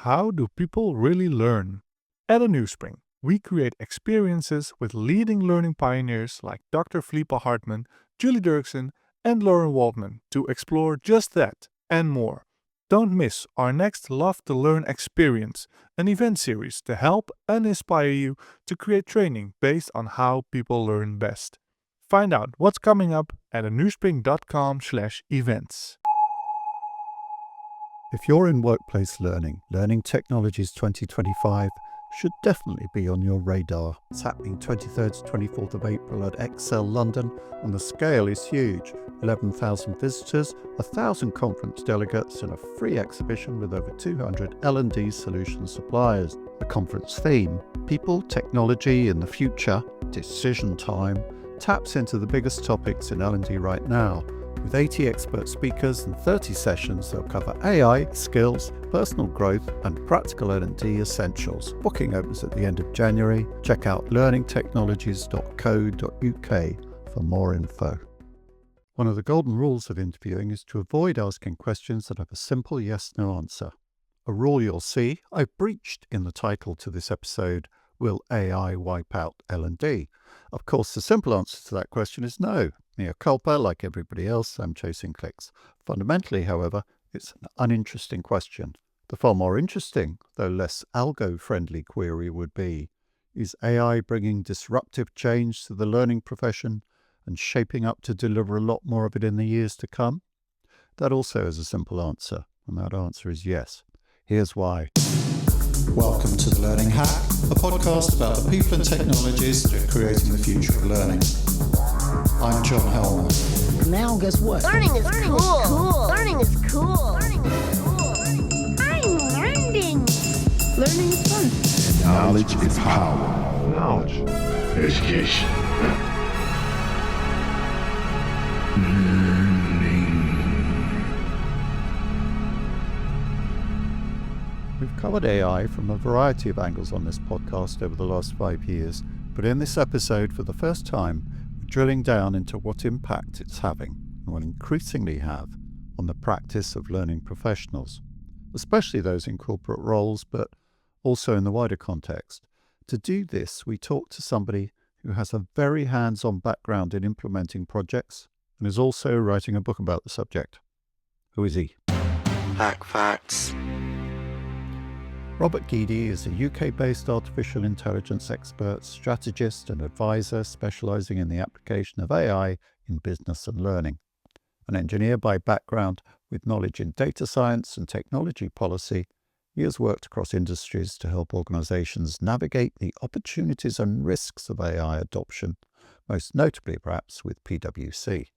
how do people really learn? At a Newspring, we create experiences with leading learning pioneers like Dr. Philippa Hartman, Julie Dirksen, and Lauren Waldman to explore just that and more. Don't miss our next Love to Learn experience, an event series to help and inspire you to create training based on how people learn best. Find out what's coming up at anewspring.com/events. If you're in workplace learning, Learning Technologies 2025 should definitely be on your radar. It's happening 23rd to 24th of April at Excel London, and the scale is huge. 11,000 visitors, 1,000 conference delegates, and a free exhibition with over 200 L&D solution suppliers. The conference theme, People, Technology in the Future, Decision Time, taps into the biggest topics in L&D right now. With 80 expert speakers and 30 sessions, they'll cover AI, skills, personal growth, and practical L&D essentials. Booking opens at the end of January. Check out learningtechnologies.co.uk for more info. One of the golden rules of interviewing is to avoid asking questions that have a simple yes-no answer. A rule you'll see I've breached in the title to this episode, Will AI Wipe Out L&D? Of course, the simple answer to that question is no. Mea culpa, like everybody else, I'm chasing clicks. Fundamentally, however, it's an uninteresting question. The far more interesting, though less algo-friendly query would be, is AI bringing disruptive change to the learning profession and shaping up to deliver a lot more of it in the years to come? That also is a simple answer, and that answer is yes. Here's why. Welcome to The Learning Hack, a podcast about the people and technologies that are creating the future of learning. I'm John Helmer. Now guess what? Learning is cool. Learning is cool. Learning is cool. I'm learning. Learning is fun. Knowledge is power. Knowledge. Education. We've covered AI from a variety of angles on this podcast over the last 5 years, but in this episode, for the first time, we're drilling down into what impact it's having, and will increasingly have, on the practice of learning professionals, especially those in corporate roles, but also in the wider context. To do this, we talk to somebody who has a very hands-on background in implementing projects and is also writing a book about the subject. Who is he? Hack Facts. Robert Guidi is a UK-based artificial intelligence expert, strategist and advisor specialising in the application of AI in business and learning. An engineer by background with knowledge in data science and technology policy, he has worked across industries to help organisations navigate the opportunities and risks of AI adoption, most notably perhaps with PwC.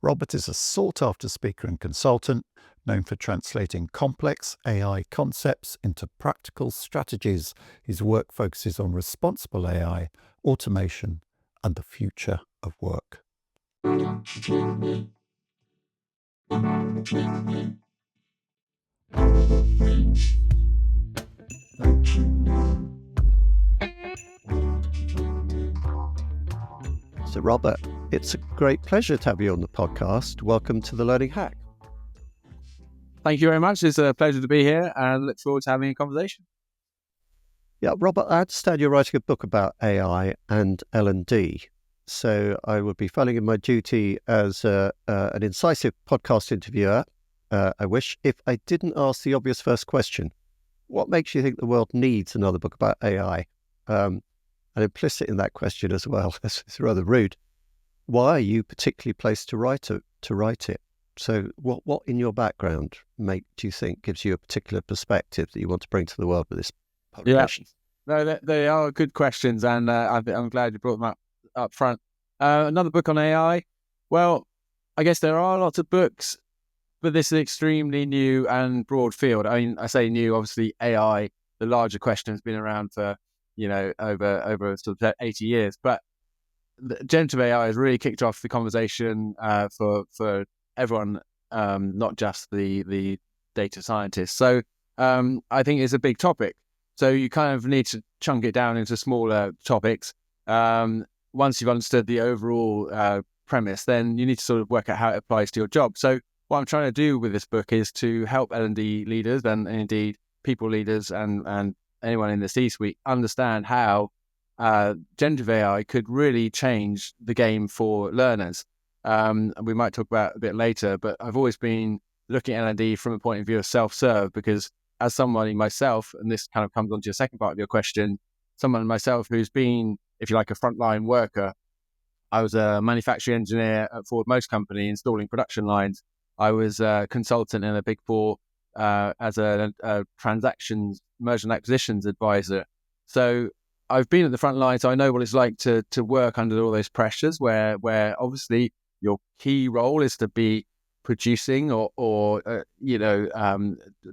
Robert is a sought-after speaker and consultant, known for translating complex AI concepts into practical strategies. His work focuses on responsible AI, automation, and the future of work. So Robert, it's a great pleasure to have you on the podcast. Welcome to The Learning Hack. Thank you very much. It's a pleasure to be here and look forward to having a conversation. Yeah, Robert, I understand you're writing a book about AI and L&D. So I would be feeling in my duty as an incisive podcast interviewer, I wish, if I didn't ask the obvious first question. What makes you think the world needs another book about AI? And implicit in that question as well, it's rather rude, why are you particularly placed to write it? So what in your background do you think gives you a particular perspective that you want to bring to the world with this publication? Yeah. No, they are good questions, and I'm glad you brought them up front. Another book on AI. Well, I guess there are lots of books, but this is an extremely new and broad field. I mean, I say new, obviously AI, the larger question, has been around for, over sort of 80 years. But the generative AI has really kicked off the conversation for everyone, not just the data scientists. So I think it's a big topic. So you kind of need to chunk it down into smaller topics. Once you've understood the overall premise, then you need to sort of work out how it applies to your job. So what I'm trying to do with this book is to help L&D leaders and indeed people leaders and anyone in the C-suite understand how generative AI could really change the game for learners. We might talk about it a bit later, but I've always been looking at L&D from a point of view of self-serve, because as somebody myself, and this kind of comes onto your second part of your question, someone myself who's been, if you like, a frontline worker. I was a manufacturing engineer at Ford Motor Company installing production lines. I was a consultant in a Big Four as a transactions, merger and acquisitions advisor. So I've been at the front line, so I know what it's like to work under all those pressures where obviously your key role is to be producing or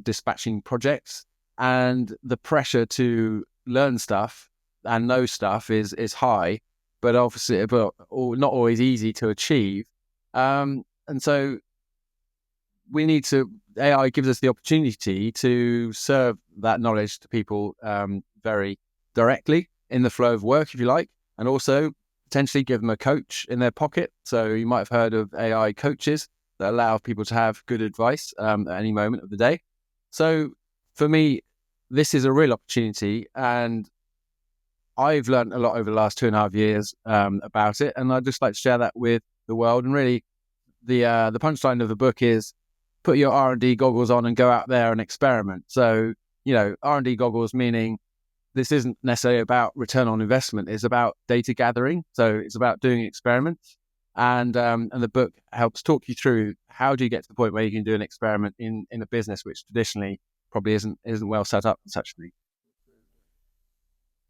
dispatching projects, and the pressure to learn stuff and know stuff is high, but obviously not always easy to achieve. And so AI gives us the opportunity to serve that knowledge to people very directly in the flow of work, if you like, and also potentially give them a coach in their pocket. So you might have heard of AI coaches that allow people to have good advice at any moment of the day. So for me, this is a real opportunity, and I've learned a lot over the last 2.5 years about it, and I'd just like to share that with the world. And really, the punchline of the book is put your R&D goggles on and go out there and experiment. So, R&D goggles meaning this isn't necessarily about return on investment. It's about data gathering. So it's about doing experiments. And the book helps talk you through how do you get to the point where you can do an experiment in a business which traditionally probably isn't well set up for such a thing.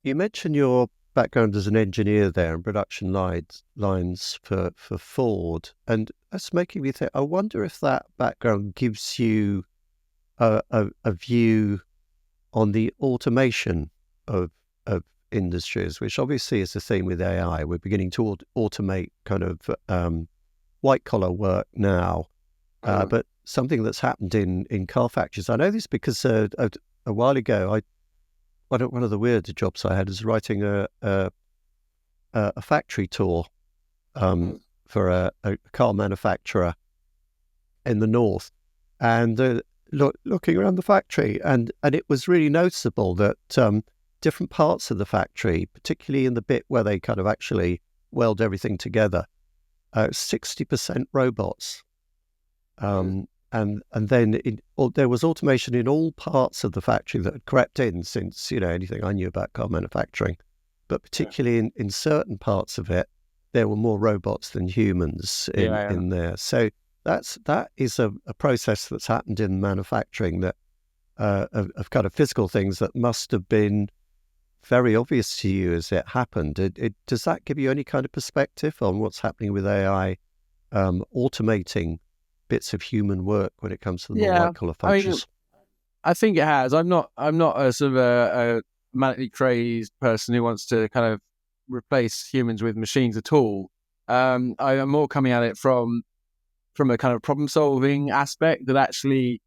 You mentioned your background as an engineer there and production lines for Ford, and that's making me think, I wonder if that background gives you a view on the automation of industries, which obviously is the theme with AI. We're beginning to automate kind of white collar work now, but something that's happened in car factories. I know this because a while ago, one of the weird jobs I had is writing a factory tour for a car manufacturer in the north, and looking around the factory, and it was really noticeable that different parts of the factory, particularly in the bit where they kind of actually weld everything together, 60% robots. And then there was automation in all parts of the factory that had crept in since, anything I knew about car manufacturing. But particularly in certain parts of it, there were more robots than humans in there. So that is a process that's happened in manufacturing that of kind of physical things that must have been very obvious to you as it happened. Does that give you any kind of perspective on what's happening with AI automating bits of human work when it comes to the more white collar functions? I think it has. I'm not a sort of a manically crazed person who wants to kind of replace humans with machines at all. I am more coming at it from a kind of problem solving aspect, that actually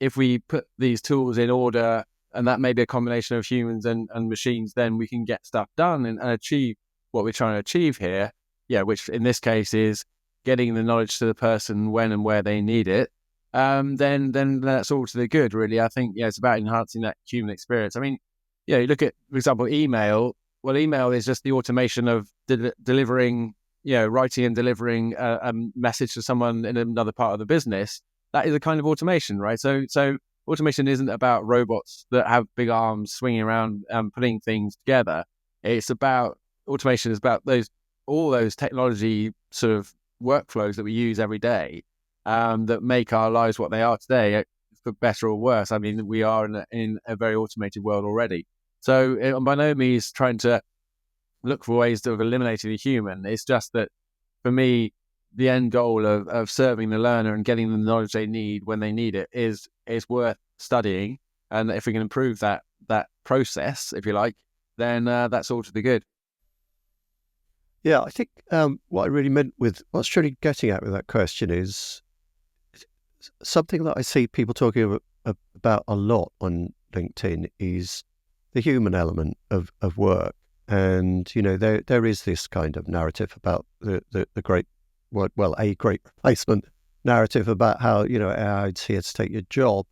if we put these tools in order, and that may be a combination of humans and machines, then we can get stuff done and achieve what we're trying to achieve here. Yeah, which in this case is getting the knowledge to the person when and where they need it. Then that's all to the good, really. I think it's about enhancing that human experience. I mean, you look at, for example, email. Well, email is just the automation of delivering, writing and delivering a message to someone in another part of the business. That is a kind of automation, right? So automation isn't about robots that have big arms swinging around and putting things together. Automation is about all those technology sort of workflows that we use every day that make our lives what they are today, for better or worse. I mean, we are in a very automated world already. So I'm by no means trying to look for ways of eliminating the human. It's just that, for me, the end goal of serving the learner and getting them the knowledge they need when they need it is worth studying. And if we can improve that process, if you like, then that's all to the good. Yeah, I think what I really meant with what's really getting at with that question is something that I see people talking about a lot on LinkedIn is the human element of work. And, there is this kind of narrative about the great, a great replacement narrative about how, AI is here to take your job.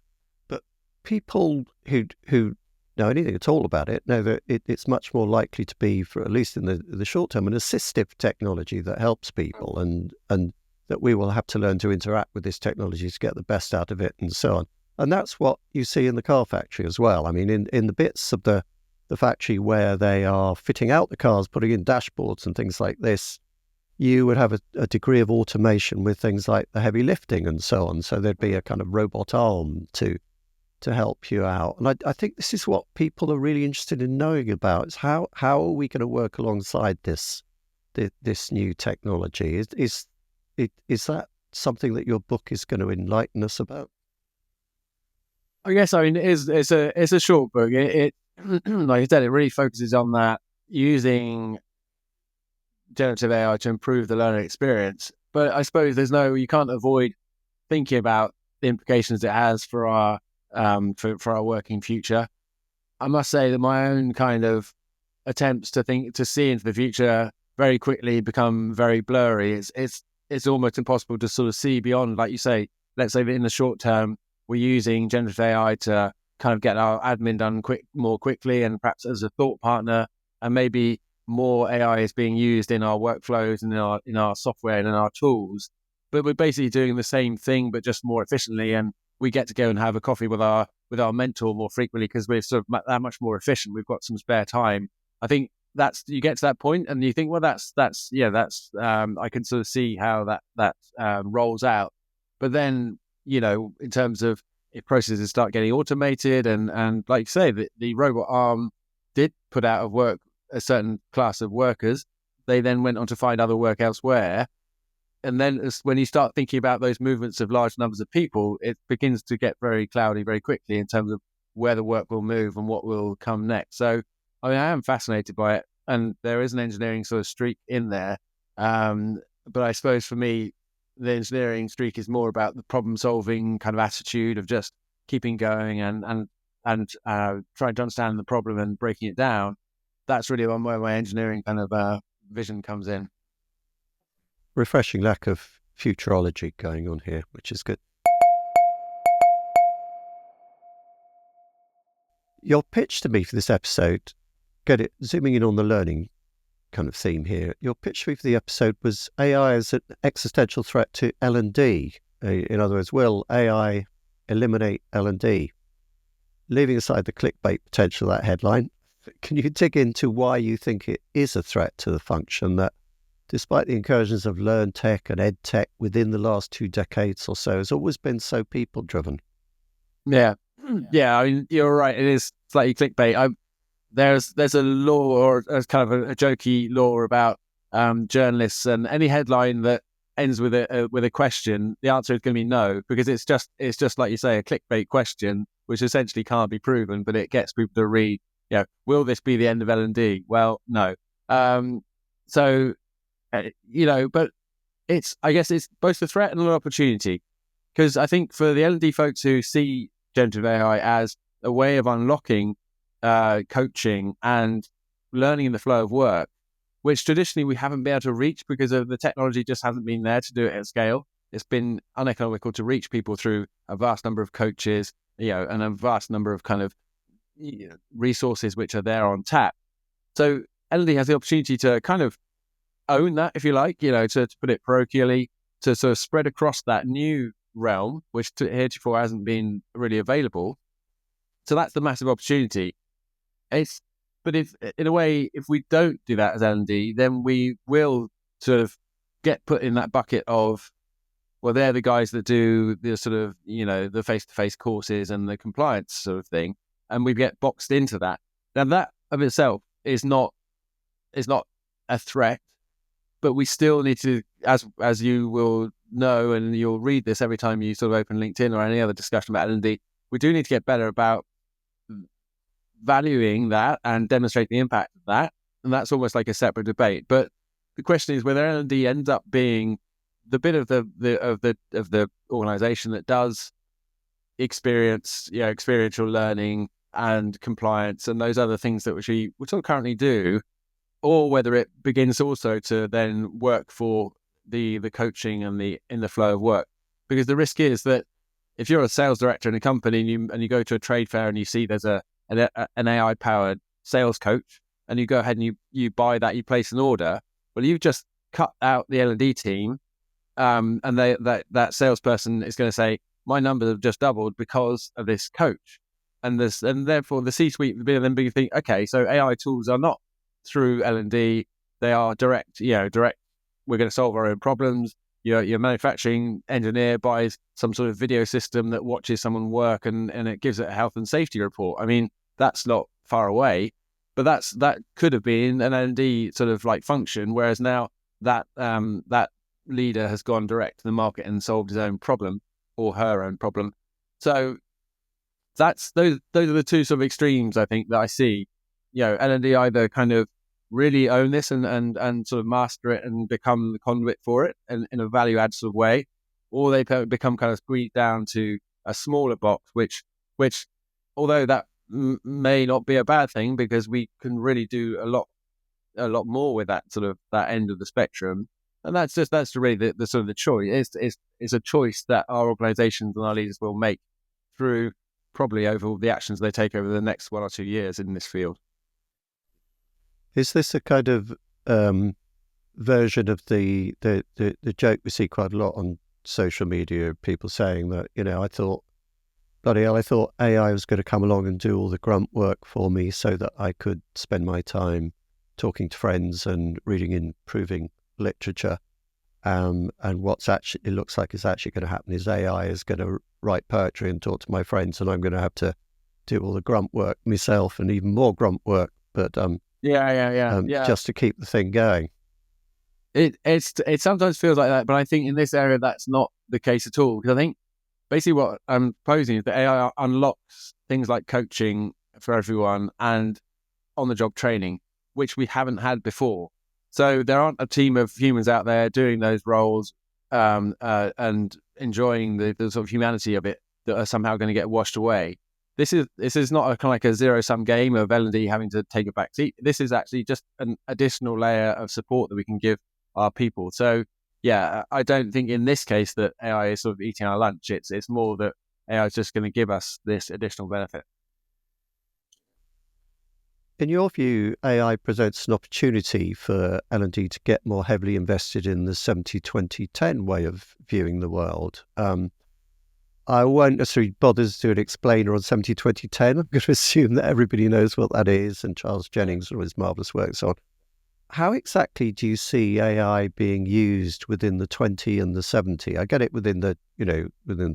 But people who know anything at all about it know that it's much more likely to be, for at least in the short term, an assistive technology that helps people, and that we will have to learn to interact with this technology to get the best out of it, and so on. And that's what you see in the car factory as well. I mean, in the bits of the factory where they are fitting out the cars, putting in dashboards and things like this, you would have a degree of automation with things like the heavy lifting and so on. So there'd be a kind of robot arm to help you out. And I think this is what people are really interested in knowing about, is how are we going to work alongside this new technology? Is that something that your book is going to enlighten us about? I guess, I mean, it's a short book. It like I said, it really focuses on that, using generative AI to improve the learner experience. But I suppose you can't avoid thinking about the implications it has for our for our working future. I must say that my own kind of attempts to see into the future very quickly become very blurry. It's almost impossible to sort of see beyond. Like you say, let's say that in the short term, we're using generative AI to kind of get our admin done more quickly, and perhaps as a thought partner, and maybe more AI is being used in our workflows and in our software and in our tools. But we're basically doing the same thing, but just more efficiently, and we get to go and have a coffee with our mentor more frequently because we're sort of that much more efficient. We've got some spare time. I think you get to that point and you think, well, that's I can sort of see how that rolls out. But then, in terms of if processes start getting automated and like you say, the robot arm did put out of work a certain class of workers, they then went on to find other work elsewhere. And then when you start thinking about those movements of large numbers of people, it begins to get very cloudy very quickly in terms of where the work will move and what will come next. So, I mean, I am fascinated by it, and there is an engineering sort of streak in there. But I suppose for me, the engineering streak is more about the problem-solving kind of attitude of just keeping going and trying to understand the problem and breaking it down. That's really where my engineering kind of vision comes in. Refreshing lack of futurology going on here, which is good. Your pitch to me for this episode, zooming in on the learning kind of theme here, your pitch to me for the episode was AI as an existential threat to L&D. In other words, will AI eliminate L&D? Leaving aside the clickbait potential of that headline, can you dig into why you think it is a threat to the function that, despite the incursions of learn tech and ed tech within the last 2 decades or so, has always been so people-driven? Yeah. I mean, you're right. It is slightly clickbait. There's a law, or kind of a jokey law about journalists, and any headline that ends with a question, the answer is going to be no, because it's just like you say, a clickbait question, which essentially can't be proven, but it gets people to read. Will this be the end of L&D? Well, no. But I guess it's both a threat and an opportunity, because I think for the L&D folks who see generative AI as a way of unlocking coaching and learning in the flow of work, which traditionally we haven't been able to reach because of the technology just hasn't been there to do it at scale. It's been uneconomical to reach people through a vast number of coaches, and a vast number of kind of resources which are there on tap. So L&D has the opportunity to kind of own that, if you like, to put it parochially, to sort of spread across that new realm, which heretofore hasn't been really available. So that's the massive opportunity. But if we don't do that as L&D, then we will sort of get put in that bucket of, well, they're the guys that do the sort of, the face-to-face courses and the compliance sort of thing, and we get boxed into that. Now, that of itself is not a threat, but we still need to, as you will know, and you'll read this every time you sort of open LinkedIn or any other discussion about L&D, we do need to get better about valuing that and demonstrate the impact of that. And that's almost like a separate debate. But the question is whether L&D ends up being the bit of the organization that does experiential learning and compliance and those other things that we sort of currently do, or whether it begins also to then work for the coaching and in the flow of work. Because the risk is that if you're a sales director in a company and you go to a trade fair and you see there's an AI powered sales coach, and you go ahead and you buy that, you place an order, well, you've just cut out the L&D team, and that salesperson is going to say, my numbers have just doubled because of this coach, and therefore the C-suite would then be thinking, okay, so AI tools are not through L&D, they are direct. We're going to solve our own problems. Your manufacturing engineer buys some sort of video system that watches someone work and it gives it a health and safety report. I mean, that's not far away, but that could have been an L&D sort of like function, whereas now that leader has gone direct to the market and solved his own problem or her own problem. So those are the two sort of extremes I think that I see. L&D either kind of really own this and sort of master it and become the conduit for it in a value add sort of way, or they become kind of squeezed down to a smaller box, which although that may not be a bad thing, because we can really do a lot more with that sort of that end of the spectrum. And that's really the sort of the choice. It's a choice that our organizations and our leaders will make through probably over the actions they take over the next 1 or 2 years in this field. Is this a kind of version of the joke we see quite a lot on social media? People saying that, I thought AI was going to come along and do all the grunt work for me so that I could spend my time talking to friends and reading and improving literature. And it looks like is actually going to happen is AI is going to write poetry and talk to my friends, and I'm going to have to do all the grunt work myself and even more grunt work. But just to keep the thing going. It sometimes feels like that, but I think in this area that's not the case at all. Because I think basically what I'm proposing is that AI unlocks things like coaching for everyone and on-the-job training, which we haven't had before. So there aren't a team of humans out there doing those roles and enjoying the sort of humanity of it that are somehow going to get washed away. This is not a kind of like a zero-sum game of L&D having to take a back seat. This is actually just an additional layer of support that we can give our people. So, yeah, I don't think in this case that AI is sort of eating our lunch. It's more that AI is just going to give us this additional benefit. In your view, AI presents an opportunity for L&D to get more heavily invested in the 70-20-10 way of viewing the world. I won't necessarily bother to do an explainer on 70-20-10. I'm going to assume that everybody knows what that is, and Charles Jennings and all his marvellous works on. How exactly do you see AI being used within the 20 and the 70? I get it within the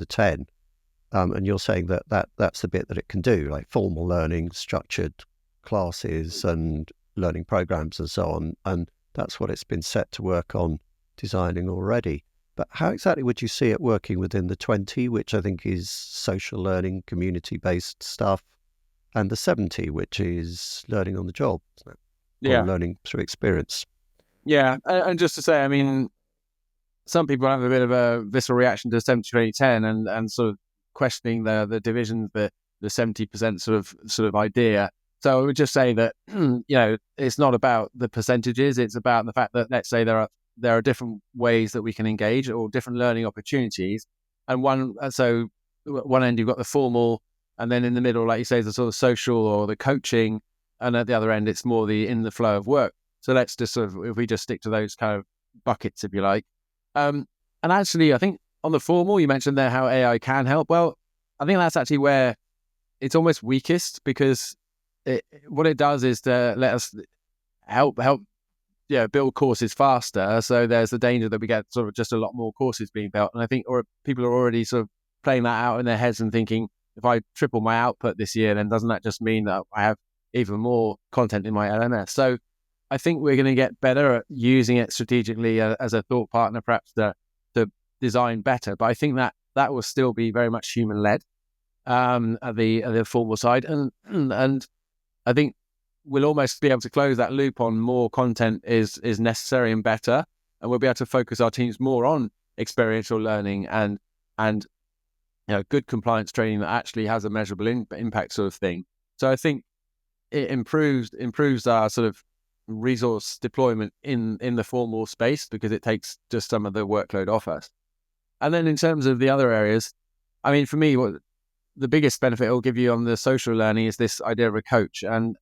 10, and you're saying that's the bit that it can do, like formal learning, structured classes and learning programs and so on, and that's what it's been set to work on designing already. But how exactly would you see it working within the 20, which I think is social learning, community-based stuff, and the 70, which is learning on the job, isn't it? Yeah. Or learning through experience. Yeah, and just to say, I mean, some people have a bit of a visceral reaction to 70-20-10 and sort of questioning the divisions, the 70% sort of idea. So I would just say that, it's not about the percentages. It's about the fact that, let's say there are different ways that we can engage or different learning opportunities. And one end, you've got the formal, and then in the middle, like you say, the sort of social or the coaching. And at the other end, it's more in the flow of work. So let's just sort of, if we just stick to those kind of buckets, if you like. And actually, I think on the formal, you mentioned there how AI can help. Well, I think that's actually where it's almost weakest, because what it does is to let us help build courses faster. So there's the danger that we get sort of just a lot more courses being built. And I think people are already sort of playing that out in their heads and thinking, if I triple my output this year, then doesn't that just mean that I have even more content in my LMS? So I think we're going to get better at using it strategically as a thought partner, perhaps to design better. But I think that will still be very much human-led at the formal side. And I think we'll almost be able to close that loop on more content is necessary and better. And we'll be able to focus our teams more on experiential learning and good compliance training that actually has a measurable impact sort of thing. So I think it improves our sort of resource deployment in the formal space, because it takes just some of the workload off us. And then in terms of the other areas, I mean, for me, what the biggest benefit it will give you on the social learning is this idea of a coach, and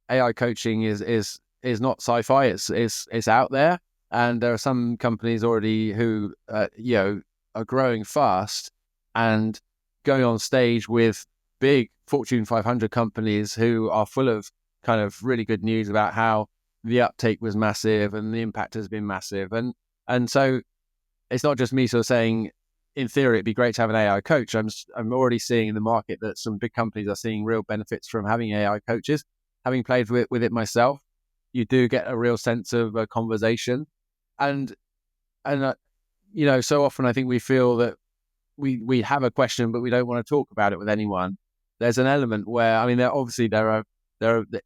AI coaching is not sci-fi. It's out there, and there are some companies already who are growing fast and going on stage with big Fortune 500 companies who are full of kind of really good news about how the uptake was massive and the impact has been massive, and so it's not just me sort of saying, in theory, it'd be great to have an AI coach. I'm already seeing in the market that some big companies are seeing real benefits from having AI coaches. Having played with it myself, you do get a real sense of a conversation, and so often I think we feel that we have a question, but we don't want to talk about it with anyone. There's an element where, I mean, there are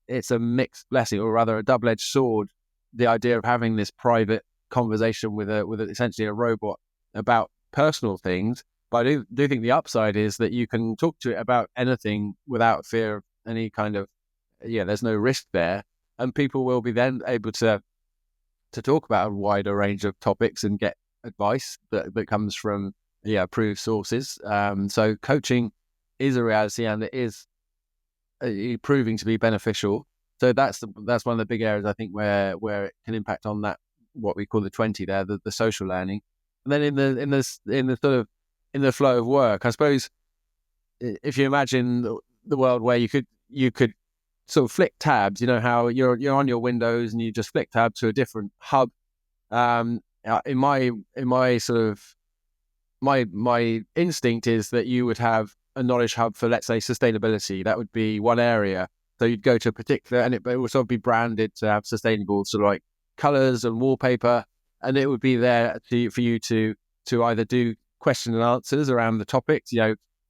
it's a mixed blessing, or rather a double-edged sword. The idea of having this private conversation with essentially a robot about personal things, but I do think the upside is that you can talk to it about anything without fear of any kind of there's no risk there, and people will be then able to talk about a wider range of topics and get advice that comes from approved sources. So coaching is a reality, and it is proving to be beneficial. So that's one of the big areas I think where it can impact on that, what we call the 20 there, the social learning. And then in the flow of work, I suppose, if you imagine the world where you could sort of flick tabs, how you're on your Windows and you just flick tab to a different hub. In my sort of my instinct is that you would have a knowledge hub for, let's say, sustainability. That would be one area. So you'd go to a particular, and it would sort of be branded to have sustainable, sort of like colors and wallpaper, and it would be there for you to either do question and answers around the topics,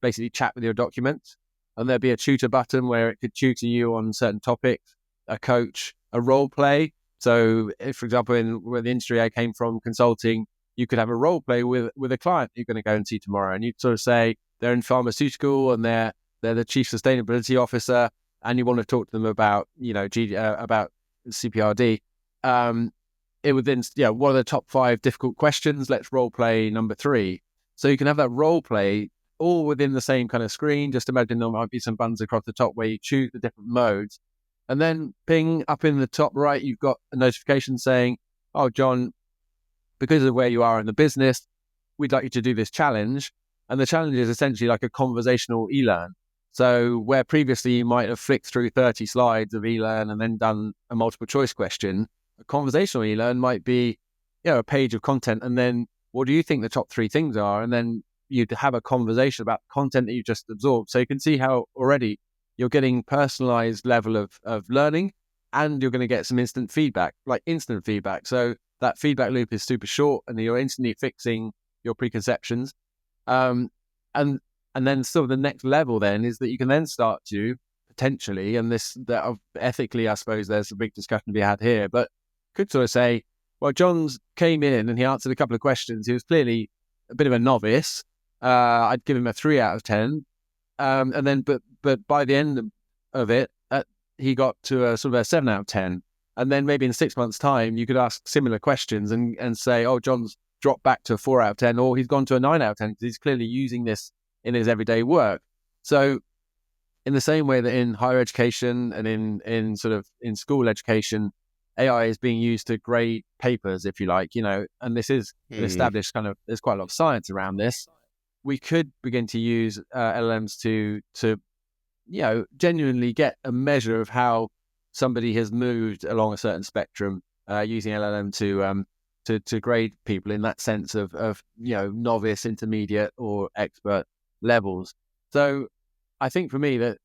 basically chat with your documents, and there'd be a tutor button where it could tutor you on certain topics, a coach, a role play. So if, for example, where the industry I came from, consulting, you could have a role play with a client you're going to go and see tomorrow, and you'd sort of say they're in pharmaceutical and they're the chief sustainability officer, and you want to talk to them about about CPRD. It would then, what are the top 5 difficult questions? Let's role play number 3. So you can have that role play all within the same kind of screen. Just imagine there might be some buttons across the top where you choose the different modes, and then ping up in the top right, you've got a notification saying, "Oh, John, because of where you are in the business, we'd like you to do this challenge." And the challenge is essentially like a conversational e-learn. So where previously you might have flicked through 30 slides of e-learn and then done a multiple choice question, a conversational e-learn might be, a page of content, and then what do you think the top 3 things are? And then you'd have a conversation about content that you just absorbed. So you can see how already you're getting personalized level of learning, and you're going to get some instant feedback. So that feedback loop is super short, and you're instantly fixing your preconceptions. And then sort of the next level then is that you can then start to potentially, and ethically, I suppose there's a big discussion to be had here, but could sort of say, well, John's came in and he answered a couple of questions. He was clearly a bit of a novice. I'd give him a 3 out of 10. And then, but by the end of it, he got to a sort of a 7 out of 10. And then maybe in 6 months' time, you could ask similar questions and say, oh, John's dropped back to a 4 out of 10, or he's gone to a 9 out of 10 because he's clearly using this in his everyday work. So in the same way that in higher education and in school education, AI is being used to grade papers, if you like, and this is an established kind of, there's quite a lot of science around this. We could begin to use LLMs to genuinely get a measure of how somebody has moved along a certain spectrum, using LLM to grade people in that sense of novice, intermediate, or expert levels. So I think for me that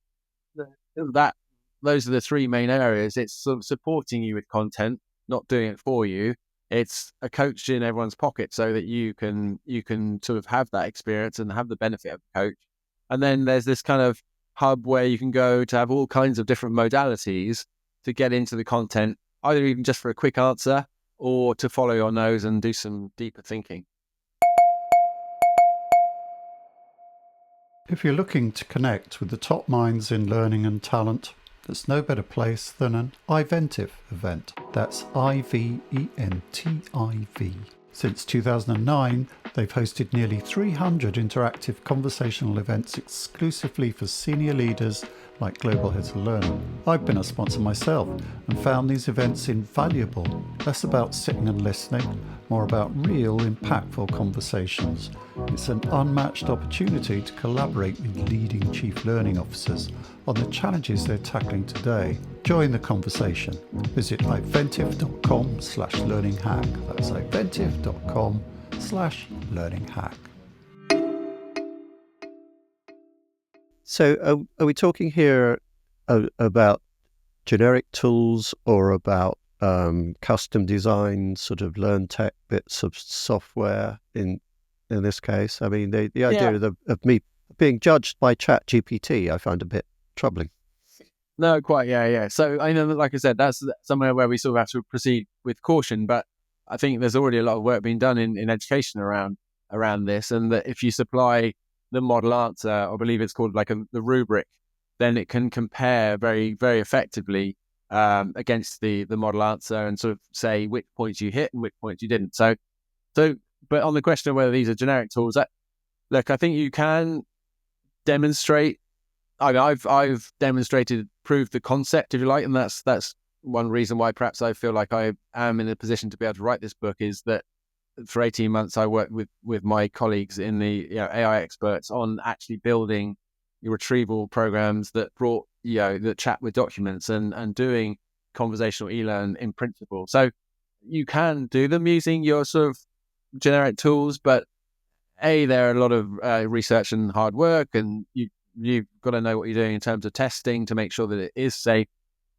those are the 3 main areas. It's sort of supporting you with content, not doing it for you. It's a coach in everyone's pocket so that you can sort of have that experience and have the benefit of the coach. And then there's this kind of hub where you can go to have all kinds of different modalities to get into the content, either even just for a quick answer or to follow your nose and do some deeper thinking. If you're looking to connect with the top minds in learning and talent, there's no better place than an Iventive event. That's IVENTIV. Since 2009, they've hosted nearly 300 interactive conversational events exclusively for senior leaders like global heads of learning. I've been a sponsor myself and found these events invaluable. Less about sitting and listening, more about real, impactful conversations. It's an unmatched opportunity to collaborate with leading chief learning officers on the challenges they're tackling today. Join the conversation. Visit iventive.com/learninghack. That's iventive.com/learninghack. So are we talking here about generic tools or about custom design sort of learn tech bits of software in this case? I mean, the idea of me being judged by ChatGPT, I find a bit troubling. No, quite, yeah. So I know, like I said, that's somewhere where we sort of have to proceed with caution. But I think there's already a lot of work being done in education around this, and that if you supply the model answer, I believe it's called like the rubric, then it can compare very, very effectively against the model answer and sort of say which points you hit and which points you didn't. So, but on the question of whether these are generic tools, look, I think you can demonstrate. I mean, I've demonstrated, proved the concept, if you like, and that's one reason why perhaps I feel like I am in a position to be able to write this book, is that for 18 months I worked with my colleagues in the AI experts on actually building retrieval programs that brought that chat with documents and doing conversational e-learn in principle. So you can do them using your sort of generic tools, but there are a lot of research and hard work, and you've got to know what you're doing in terms of testing to make sure that it is safe,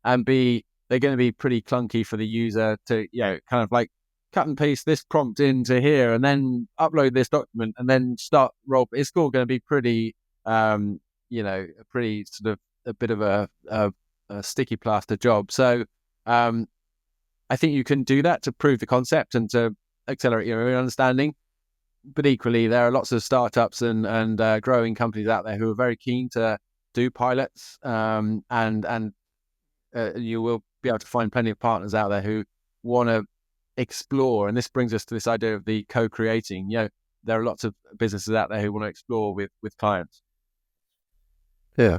and B, they're going to be pretty clunky for the user to kind of like cut and paste this prompt into here and then upload this document and then start roll. It's all going to be pretty pretty sort of a bit of a sticky plaster job. So I think you can do that to prove the concept and to accelerate your own understanding. But equally, there are lots of startups and growing companies out there who are very keen to do pilots, and you will be able to find plenty of partners out there who want to explore. And this brings us to this idea of the co-creating. There are lots of businesses out there who want to explore with clients. Yeah.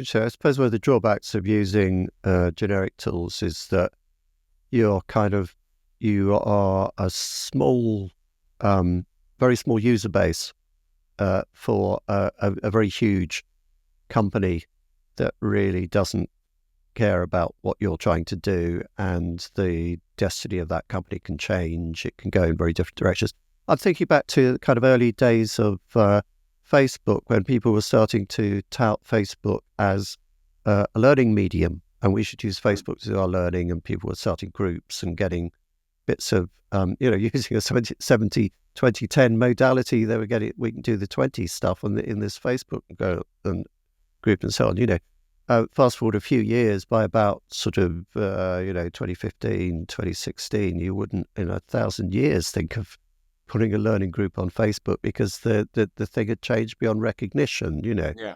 So I suppose one of the drawbacks of using generic tools is that you are a small, very small user base for a very huge company that really doesn't care about what you're trying to do, and the destiny of that company can change. It can go in very different directions. I'm thinking back to the kind of early days of Facebook, when people were starting to tout Facebook as a learning medium, and we should use Facebook to do our learning, and people were starting groups and getting bits of, using a 70-20-10 modality. They were getting, we can do the 20 stuff in this Facebook and group and so on, Fast forward a few years, by about sort of, 2015, 2016, you wouldn't in 1,000 years think of putting a learning group on Facebook, because the thing had changed beyond recognition, Yeah.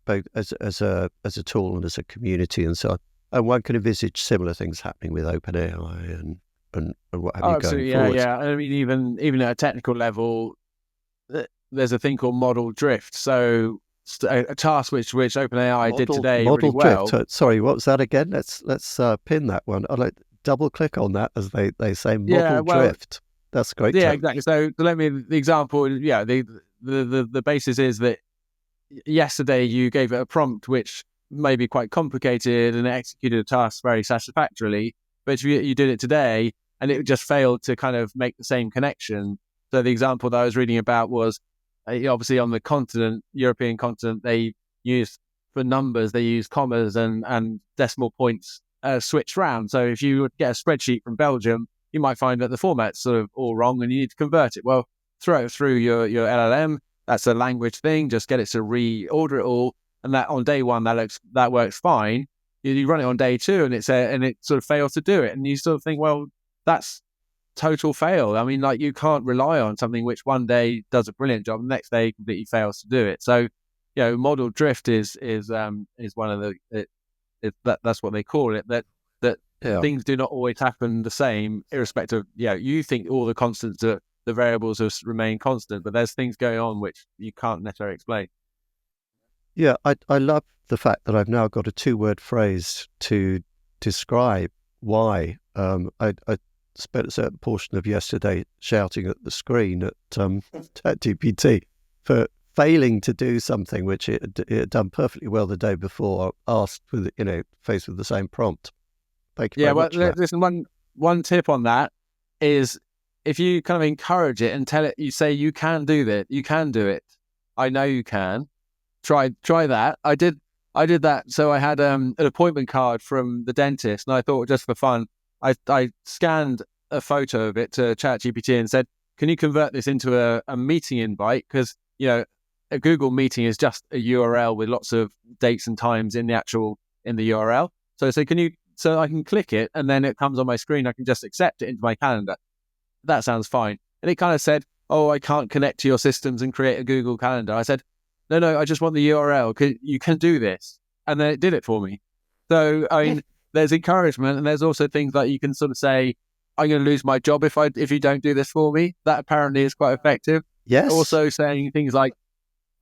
Both as a tool and as a community and so on. And one can envisage similar things happening with OpenAI and what have you going forward. Yeah. I mean, even at a technical level, there's a thing called model drift. So a task which OpenAI did today model really well. drift. Sorry, what was that again? Let's pin that one. I'd like double click on that, as they say. Model drift. That's great. Yeah, exactly. So let me the example. Yeah, the basis is that yesterday you gave it a prompt which may be quite complicated and it executed a task very satisfactorily, but you did it today and it just failed to kind of make the same connection. So the example that I was reading about was obviously on the European continent, they use for numbers, they use commas and decimal points switched round. So if you would get a spreadsheet from Belgium, you might find that the format's sort of all wrong and you need to convert it. Well, throw it through your LLM. That's a language thing. Just get it to reorder it all. And that on day one, that works fine. You run it on day two and it sort of fails to do it. And you sort of think, well, that's total fail. I mean, like, you can't rely on something which one day does a brilliant job, the next day completely fails to do it. So, model drift is one of the that's what they call it. That things do not always happen the same, irrespective. You think all the constants are the variables remain constant, but there's things going on which you can't necessarily explain. Yeah, I love the fact that I've now got a 2-word phrase to describe why. I spent a certain portion of yesterday shouting at the screen at ChatGPT for failing to do something which it had done perfectly well the day before, asked with, faced with the same prompt. Thank you very much. Listen, one tip on that is if you kind of encourage it and tell it, you say, you can do that, you can do it. I know you can. Try that. I did that. So I had an appointment card from the dentist, and I thought, just for fun, I scanned a photo of it to ChatGPT and said, can you convert this into a meeting invite? Because, a Google meeting is just a URL with lots of dates and times in the URL. So I say, so I can click it and then it comes on my screen. I can just accept it into my calendar. That sounds fine. And it kind of said, oh, I can't connect to your systems and create a Google Calendar. I said, no, I just want the URL. You can do this. And then it did it for me. So, I mean, there's encouragement, and there's also things like you can sort of say, I'm going to lose my job if you don't do this for me. That apparently is quite effective. Yes. Also saying things like,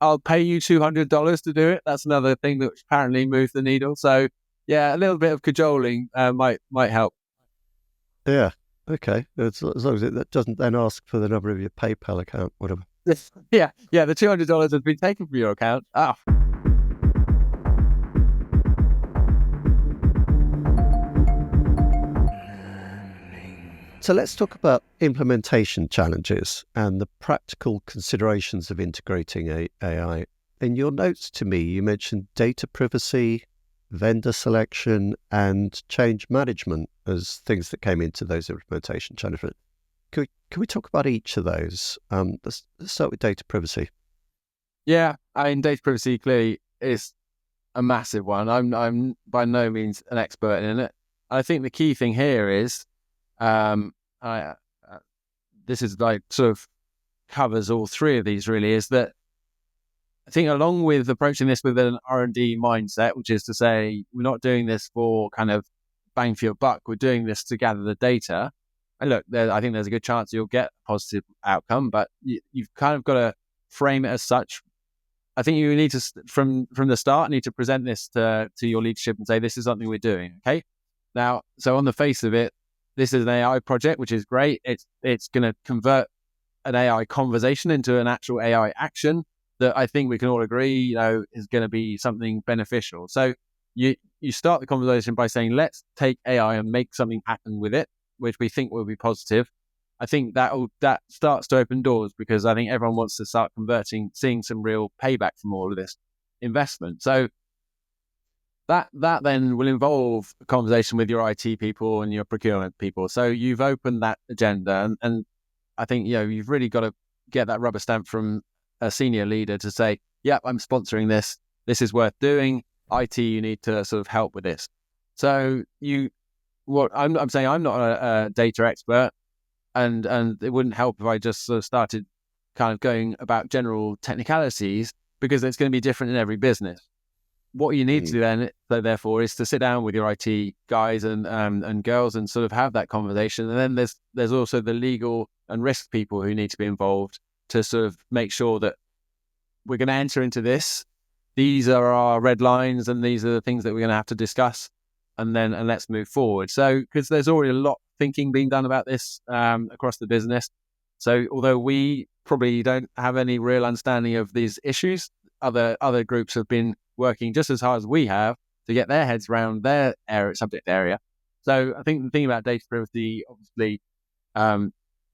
I'll pay you $200 to do it. That's another thing that apparently moves the needle. So, yeah, a little bit of cajoling might help. Yeah. Okay. As long as it doesn't then ask for the number of your PayPal account, whatever. Yeah. The $200 has been taken from your account. So let's talk about implementation challenges and the practical considerations of integrating AI. In your notes to me, you mentioned data privacy, vendor selection, and change management as things that came into those implementation challenges. Can we talk about each of those? Let's start with data privacy. Yeah, I mean, data privacy clearly is a massive one. I'm by no means an expert in it. I think the key thing here is, this is like sort of covers all three of these really, is that I think along with approaching this with an R&D mindset, which is to say, we're not doing this for kind of bang for your buck, we're doing this to gather the data. And look, I think there's a good chance you'll get a positive outcome, but you've kind of got to frame it as such. I think you need to, from the start, need to present this to your leadership and say, this is something we're doing, okay? Now, so on the face of it, this is an AI project, which is great. It's going to convert an AI conversation into an actual AI action that I think we can all agree, is going to be something beneficial. So you start the conversation by saying, let's take AI and make something happen with it, which we think will be positive. I think that starts to open doors, because I think everyone wants to start seeing some real payback from all of this investment. So that then will involve a conversation with your IT people and your procurement people. So you've opened that agenda, and I think you've really got to get that rubber stamp from a senior leader to say, "Yep, I'm sponsoring this. This is worth doing. IT, you need to sort of help with this." So I'm saying I'm not a data expert, and it wouldn't help if I just sort of started kind of going about general technicalities, because it's going to be different in every business. What you need to do then, so therefore, is to sit down with your IT guys and girls and sort of have that conversation. And then there's also the legal and risk people who need to be involved to sort of make sure that we're going to enter into this. These are our red lines, and these are the things that we're going to have to discuss, and let's move forward. So, because there's already a lot of thinking being done about this across the business. So, although we probably don't have any real understanding of these issues, other groups have been working just as hard as we have to get their heads around their subject area. So I think the thing about data privacy, obviously,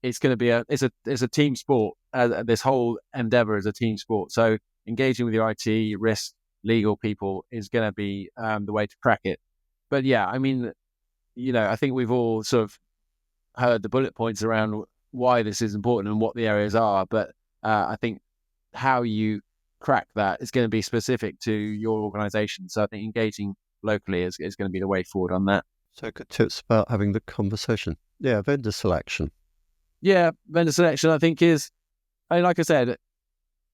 it's going to be it's a team sport. This whole endeavor is a team sport. So engaging with your IT, risk, legal people is going to be the way to crack it. But yeah, I mean, I think we've all sort of heard the bullet points around why this is important and what the areas are. But I think how you crack that is going to be specific to your organization. So I think engaging locally is going to be the way forward on that. So good tips about having the conversation. Yeah, vendor selection. Yeah, vendor selection, I think like I said,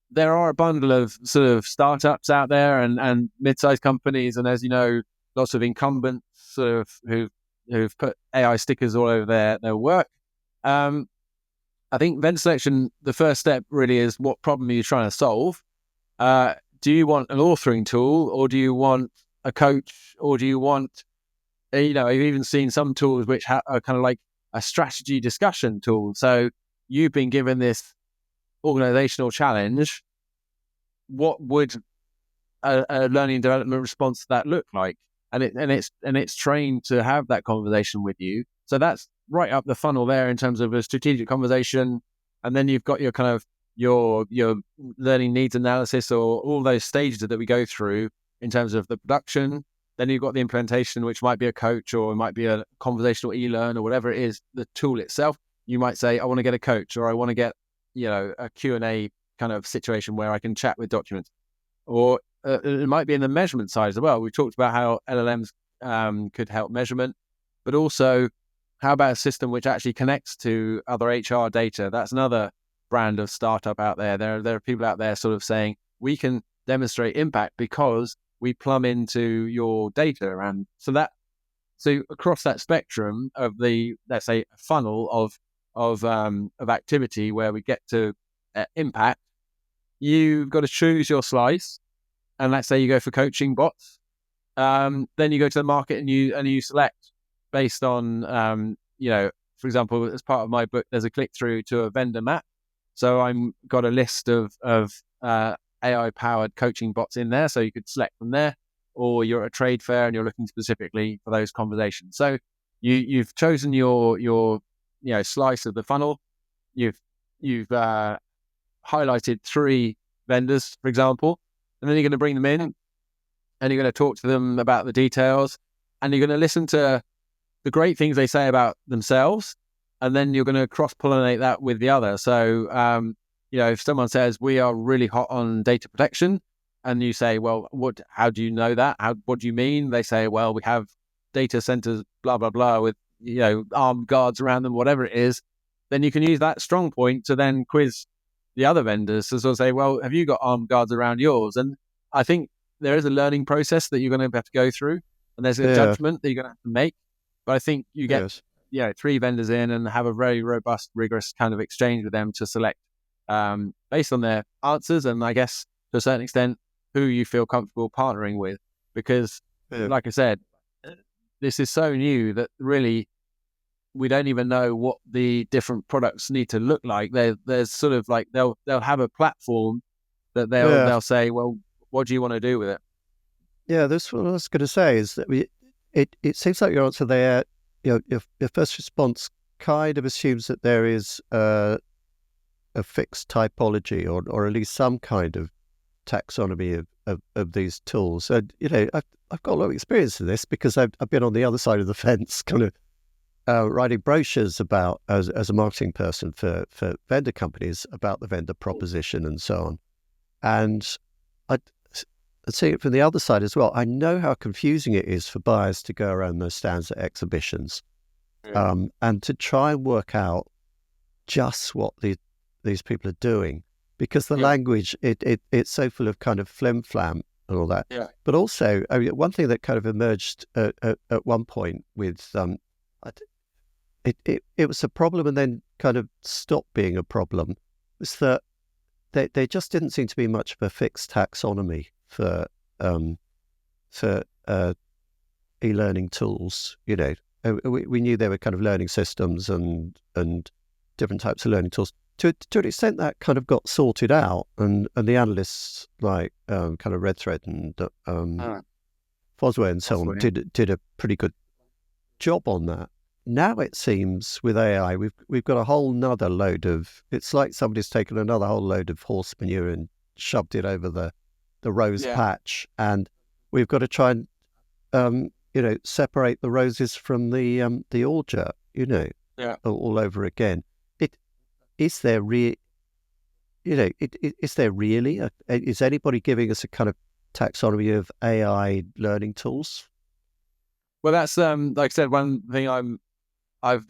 there are a bundle of sort of startups out there and mid-sized companies. And as you know, lots of incumbents sort of who've who've put AI stickers all over their work. I think vendor selection, the first step really is what problem are you trying to solve? Do you want an authoring tool, or do you want a coach, or do you want, I've even seen some tools which are kind of like a strategy discussion tool. So you've been given this organizational challenge. What would a learning and development response to that look like? And it's trained to have that conversation with you. So that's right up the funnel there in terms of a strategic conversation. And then you've got your kind of your learning needs analysis, or all those stages that we go through in terms of the production. Then you've got the implementation, which might be a coach, or it might be a conversational e-learn, or whatever it is, the tool itself. You might say, I want to get a coach, or I want to get, a Q&A kind of situation where I can chat with documents. Or it might be in the measurement side as well. We talked about how LLMs could help measurement, but also how about a system which actually connects to other HR data? That's another brand of startup out there. There are people out there sort of saying, we can demonstrate impact because we plumb into your data. And so across that spectrum of the, let's say, funnel of activity where we get to impact, you've got to choose your slice. And let's say you go for coaching bots. Then you go to the market and you select based on, for example, as part of my book, there's a click through to a vendor map. So I'm got a list of AI powered coaching bots in there. So you could select from there, or you're at a trade fair and you're looking specifically for those conversations. So you've chosen your slice of the funnel. You've highlighted 3 vendors, for example, and then you're going to bring them in and you're going to talk to them about the details, and you're going to listen to the great things they say about themselves, and then you're going to cross-pollinate that with the other. So, if someone says, we are really hot on data protection, and you say, well, how do you know that? What do you mean? They say, well, we have data centers, blah, blah, blah, with, armed guards around them, whatever it is. Then you can use that strong point to then quiz the other vendors to sort of say, well, have you got armed guards around yours? And I think there is a learning process that you're going to have to go through, and there's a judgment that you're going to have to make. But I think you get 3 vendors in and have a very robust, rigorous kind of exchange with them to select based on their answers, and I guess to a certain extent who you feel comfortable partnering with. Because, like I said, this is so new that really we don't even know what the different products need to look like. There's sort of like they'll have a platform that they'll say, well, what do you want to do with it? Yeah, that's what I was going to say. Is that it seems like your answer there, your first response kind of assumes that there is a fixed typology, or at least some kind of taxonomy of these tools. And I've got a lot of experience in this because I've been on the other side of the fence, kind of writing brochures about as a marketing person for vendor companies about the vendor proposition and so on. And I'd see it from the other side as well. I know how confusing it is for buyers to go around those stands at exhibitions, and to try and work out just what these people are doing, because the language it's so full of kind of flim-flam and all that. Yeah. But also, one thing that kind of emerged at one point with it was a problem and then kind of stopped being a problem, was that there just didn't seem to be much of a fixed taxonomy for e-learning tools. We knew there were kind of learning systems and different types of learning tools. To an extent, that kind of got sorted out, and the analysts like kind of Redthread and Fosway and so on did a pretty good job on that. Now it seems with AI, we've got a whole nother load of. It's like somebody's taken another whole load of horse manure and shoved it over the rose patch, and we've got to try and separate the roses from the orchard. All over again. Is there really? Is anybody giving us a kind of taxonomy of AI learning tools? Well, that's like I said, one thing I've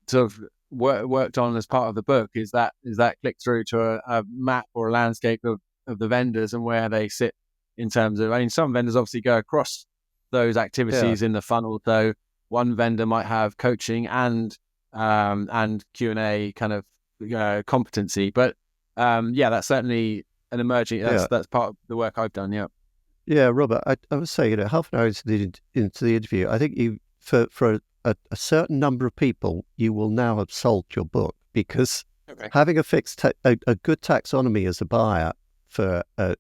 sort of worked on as part of the book is that click through to a map or a landscape of the vendors and where they sit in terms of. I mean, some vendors obviously go across those activities in the funnel. So one vendor might have coaching and Q&A kind of competency. But that's certainly an emerging. That's part of the work I've done. Yeah. Yeah, Robert, I would say, half an hour into the interview, I think you, for a certain number of people, you will now have sold your book, because having a fixed, a good taxonomy as a buyer for a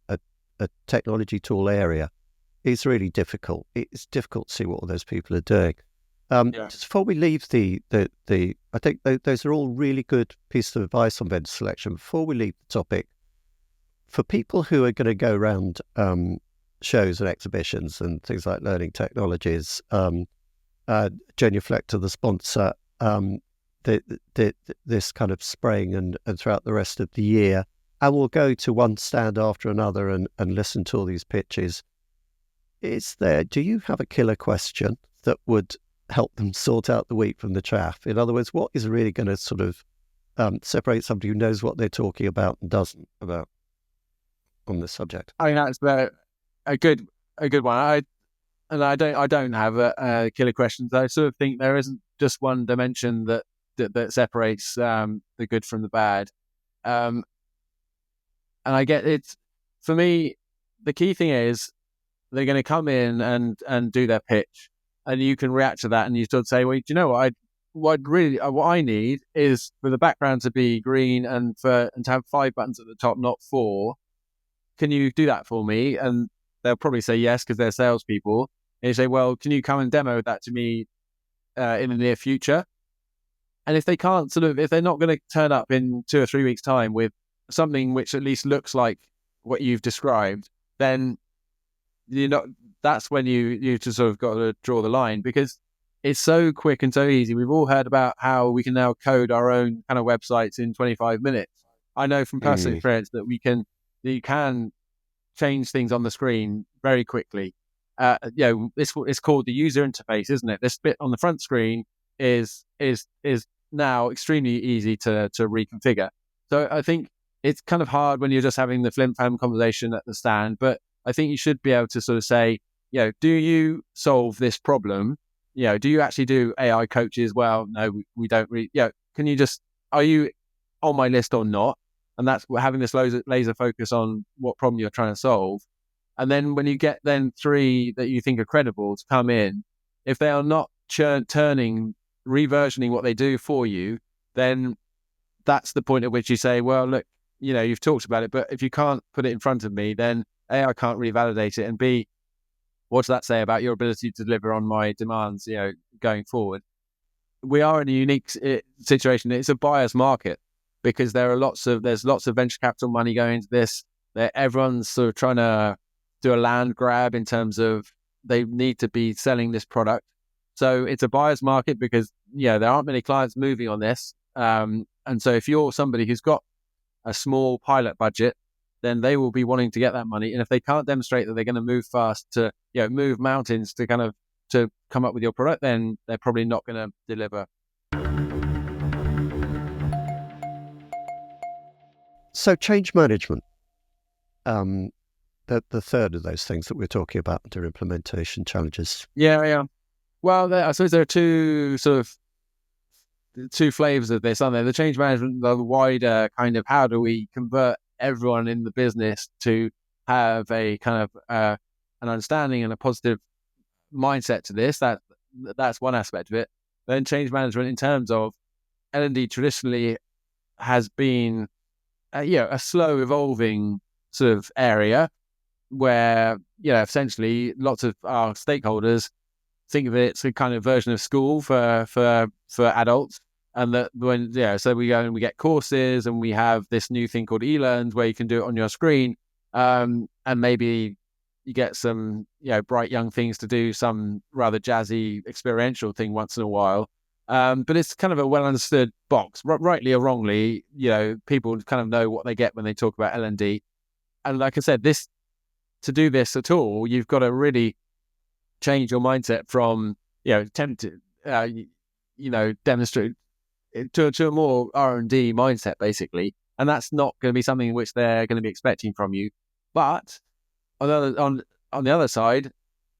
technology tool area is really difficult. It's difficult to see what all those people are doing. Just before we leave I think those are all really good pieces of advice on vendor selection. Before we leave the topic, for people who are going to go around shows and exhibitions and things like Learning Technologies, Genuflect to the sponsor, this kind of spring and throughout the rest of the year, and we'll go to one stand after another and listen to all these pitches. Do you have a killer question that would help them sort out the wheat from the chaff? In other words, what is really going to sort of separate somebody who knows what they're talking about and doesn't about on this subject? I think that's a good one. I don't have a killer question. I sort of think there isn't just one dimension that separates the good from the bad. And I get it. For me, the key thing is they're going to come in and do their pitch, and you can react to that, and you sort of say, well, do you know what I need is for the background to be green and to have 5 buttons at the top, not 4. Can you do that for me? And they'll probably say yes, because they're salespeople. And you say, well, can you come and demo that to me in the near future? And if they can't if they're not going to turn up in 2 or 3 weeks' time with something which at least looks like what you've described, then that's when you just sort of got to draw the line, because it's so quick and so easy. We've all heard about how we can now code our own kind of websites in 25 minutes. I know from personal experience that you can change things on the screen very quickly. It's called the user interface, isn't it? This bit on the front screen is now extremely easy to reconfigure. So I think it's kind of hard when you're just having the flim-flam conversation at the stand, but I think you should be able to sort of say, do you solve this problem? Do you actually do AI coaches? Well, no, we don't really. Are you on my list or not? And that's having this laser focus on what problem you're trying to solve. And then when you get 3 that you think are credible to come in, if they are not reversioning what they do for you, then that's the point at which you say, well, look, you've talked about it, but if you can't put it in front of me, then A, I can't really validate it, and B, what does that say about your ability to deliver on my demands, going forward? We are in a unique situation. It's a buyer's market, because there's lots of venture capital money going into this. Everyone's sort of trying to do a land grab in terms of they need to be selling this product. So it's a buyer's market, because there aren't many clients moving on this. And so if you're somebody who's got a small pilot budget, then they will be wanting to get that money. And if they can't demonstrate that they're going to move fast to move mountains to come up with your product, then they're probably not going to deliver. So change management, the third of those things that we're talking about under implementation challenges. Yeah. Well, I suppose there are two flavors of this, aren't there? The change management, the wider kind of how do we convert everyone in the business to have a kind of an understanding and a positive mindset to this. That's one aspect of it. Then change management in terms of L&D traditionally has been a slow evolving sort of area where essentially lots of our stakeholders think of it as a kind of version of school for adults, and that so we go and we get courses, and we have this new thing called eLearns where you can do it on your screen, and maybe you get some bright young things to do some rather jazzy experiential thing once in a while. But it's kind of a well understood box, rightly or wrongly. People kind of know what they get when they talk about L&D. And like I said, to do this at all, you've got to really change your mindset from demonstrate to a more R&D mindset, basically. And that's not going to be something which they're going to be expecting from you. But on the other side,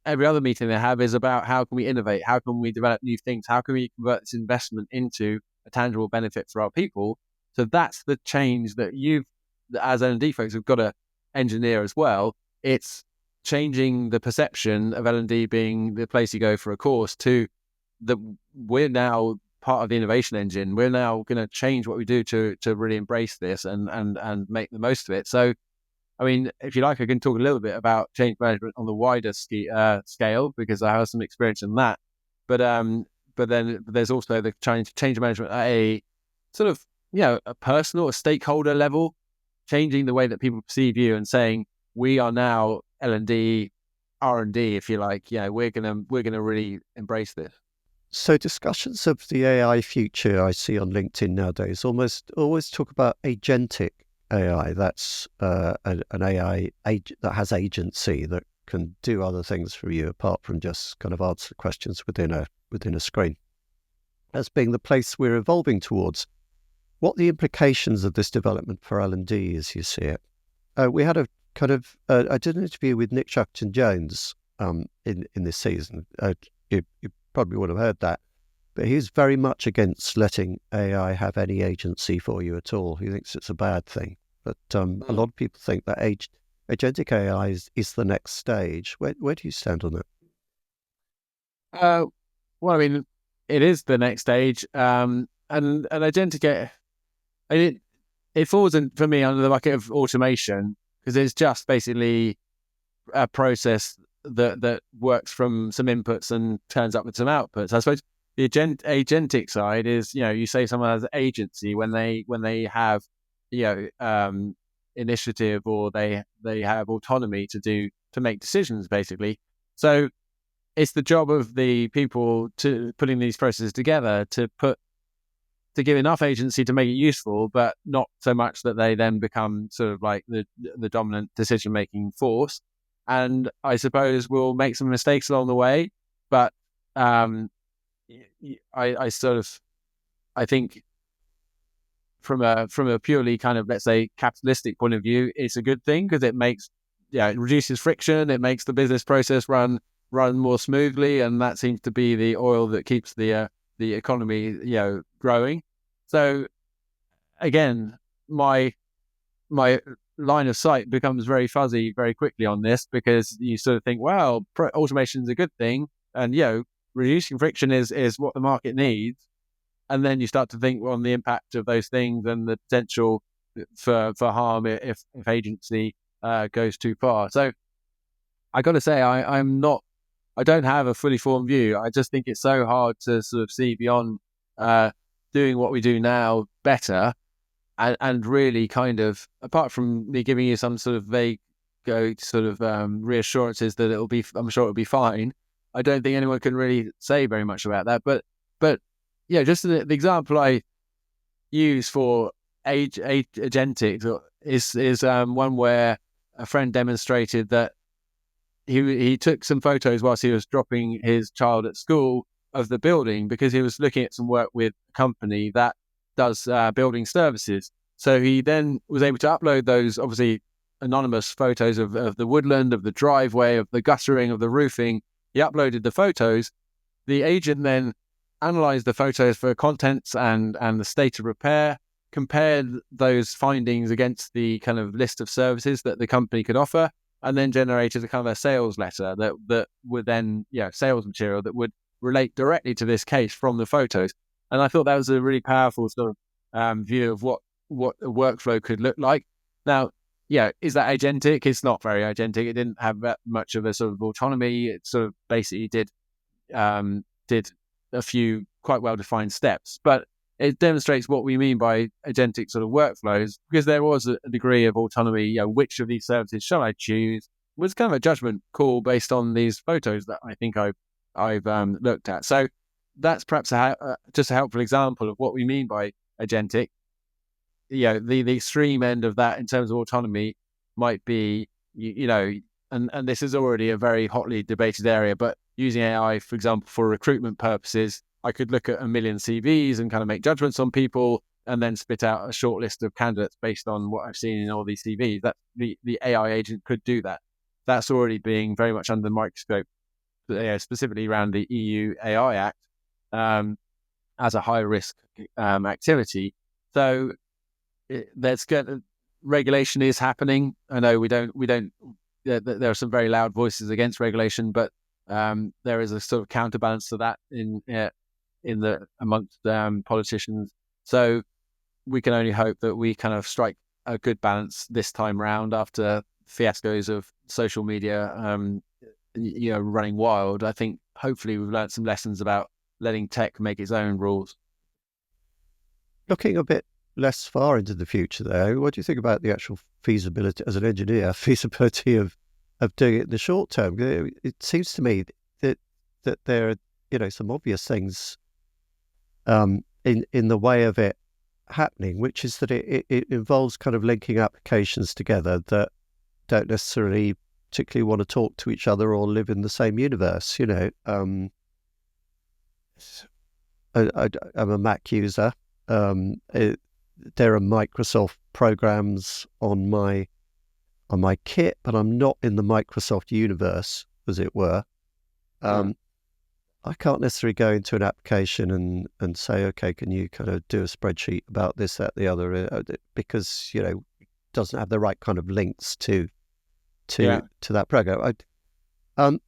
every other meeting they have is about how can we innovate, how can we develop new things, how can we convert this investment into a tangible benefit for our people. So that's the change that you've, as L&D folks, have got to engineer as well. It's changing the perception of L&D being the place you go for a course to we're now part of the innovation engine. We're now going to change what we do to really embrace this and make the most of it. So, I mean, if you like, I can talk a little bit about change management on the wider scale, because I have some experience in that. But then there's also the change management at a sort of, a personal, a stakeholder level, changing the way that people perceive you and saying, we are now L&D, R&D, if you like. We're gonna really embrace this. So discussions of the AI future I see on LinkedIn nowadays almost always talk about agentic AI. That's an AI that has agency, that can do other things for you apart from just kind of answer questions within a screen, as being the place we're evolving towards. What the implications of this development for L&D as you see it? We had a kind of I did an interview with Nick Shackleton-Jones in this season. You probably would have heard that, but he's very much against letting AI have any agency for you at all. He thinks it's a bad thing. But a lot of people think that agentic AI is the next stage. Where do you stand on that? Well, I mean, it is the next stage, and agentic AI, it falls in, for me, under the bucket of automation, because it's just basically a process that works from some inputs and turns up with some outputs. I suppose the agentic side is, you say someone has agency when they have, initiative, or they have autonomy to make decisions, basically. So it's the job of the people to putting these processes together to give enough agency to make it useful, but not so much that they then become sort of like the dominant decision-making force. And I suppose we'll make some mistakes along the way, but I think from a purely kind of, let's say, capitalistic point of view, it's a good thing, because it reduces friction, it makes the business process run more smoothly, and that seems to be the oil that keeps the economy growing. So again, my line of sight becomes very fuzzy very quickly on this, because you sort of think, well, automation is a good thing, and reducing friction is what the market needs, and then you start to think on the impact of those things and the potential for harm if agency goes too far. So I got to say, I don't have a fully formed view. I just think it's so hard to sort of see beyond doing what we do now better, and really kind of, apart from me giving you some sort of vague reassurances that I'm sure it'll be fine. I don't think anyone can really say very much about that. But just the example I use for agentic is one where a friend demonstrated that he took some photos whilst he was dropping his child at school of the building, because he was looking at some work with a company that does building services. So he then was able to upload those, obviously anonymous photos of the woodland, of the driveway, of the guttering, of the roofing. He uploaded the photos. The agent then analyzed the photos for contents and the state of repair, compared those findings against the kind of list of services that the company could offer, and then generated a kind of a sales letter that would then, sales material that would relate directly to this case from the photos. And I thought that was a really powerful sort of view of what a workflow could look like. Now, is that agentic? It's not very agentic. It didn't have that much of a sort of autonomy. It sort of basically did a few quite well-defined steps, but it demonstrates what we mean by agentic sort of workflows, because there was a degree of autonomy. Which of these services shall I choose? It was kind of a judgment call based on these photos that I think I've looked at. So that's perhaps just a helpful example of what we mean by agentic. The extreme end of that in terms of autonomy might be, and this is already a very hotly debated area, but using AI, for example, for recruitment purposes, I could look at a million CVs and kind of make judgments on people, and then spit out a short list of candidates based on what I've seen in all these CVs. That the AI agent could do that. That's already being very much under the microscope specifically around the EU AI Act, as a high risk activity. So regulation is happening. I know we don't. There are some very loud voices against regulation, but there is a sort of counterbalance to that amongst politicians. So we can only hope that we kind of strike a good balance this time round after fiascos of social media, running wild. I think hopefully we've learned some lessons about letting tech make its own rules. Looking a bit less far into the future there, what do you think about the actual feasibility, as an engineer, feasibility of doing it in the short term? It seems to me that there are, some obvious things in the way of it happening, which is that it involves kind of linking applications together that don't necessarily particularly want to talk to each other or live in the same universe. I'm a Mac user. There are Microsoft programs on my kit, but I'm not in the Microsoft universe, as it were. I can't necessarily go into an application and say, okay, can you kind of do a spreadsheet about this, that, the other, because it doesn't have the right kind of links to that program. I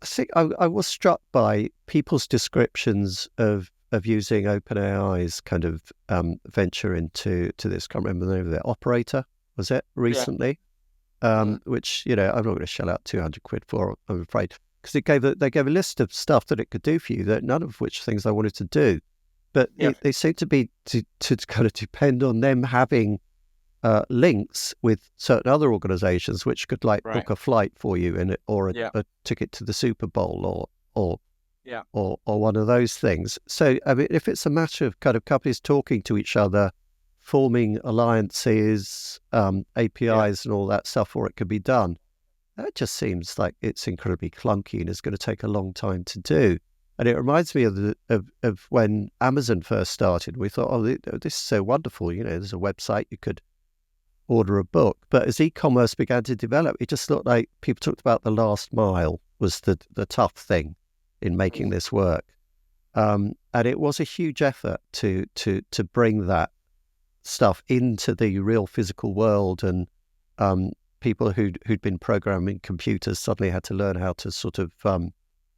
think I was struck by people's descriptions of using OpenAI's kind of venture into this. Can't remember the name of it. Operator, was it recently? Which I'm not going to shell out 200 quid for, I'm afraid, because they gave a list of stuff that it could do for you, that none of which things I wanted to do, but they seem to be to kind of depend on them having links with certain other organizations which could book a flight for you or a ticket to the Super Bowl or one of those things. So I mean, if it's a matter of kind of companies talking to each other, forming alliances, APIs and all that stuff, or it could be done, that just seems like it's incredibly clunky and it's going to take a long time to do. And it reminds me of when Amazon first started. We thought, this is so wonderful. There's a website, you could order a book. But as e-commerce began to develop, it just looked like people talked about the last mile was the tough thing in making this work. And it was a huge effort to bring that stuff into the real physical world. And people who'd been programming computers suddenly had to learn how to sort of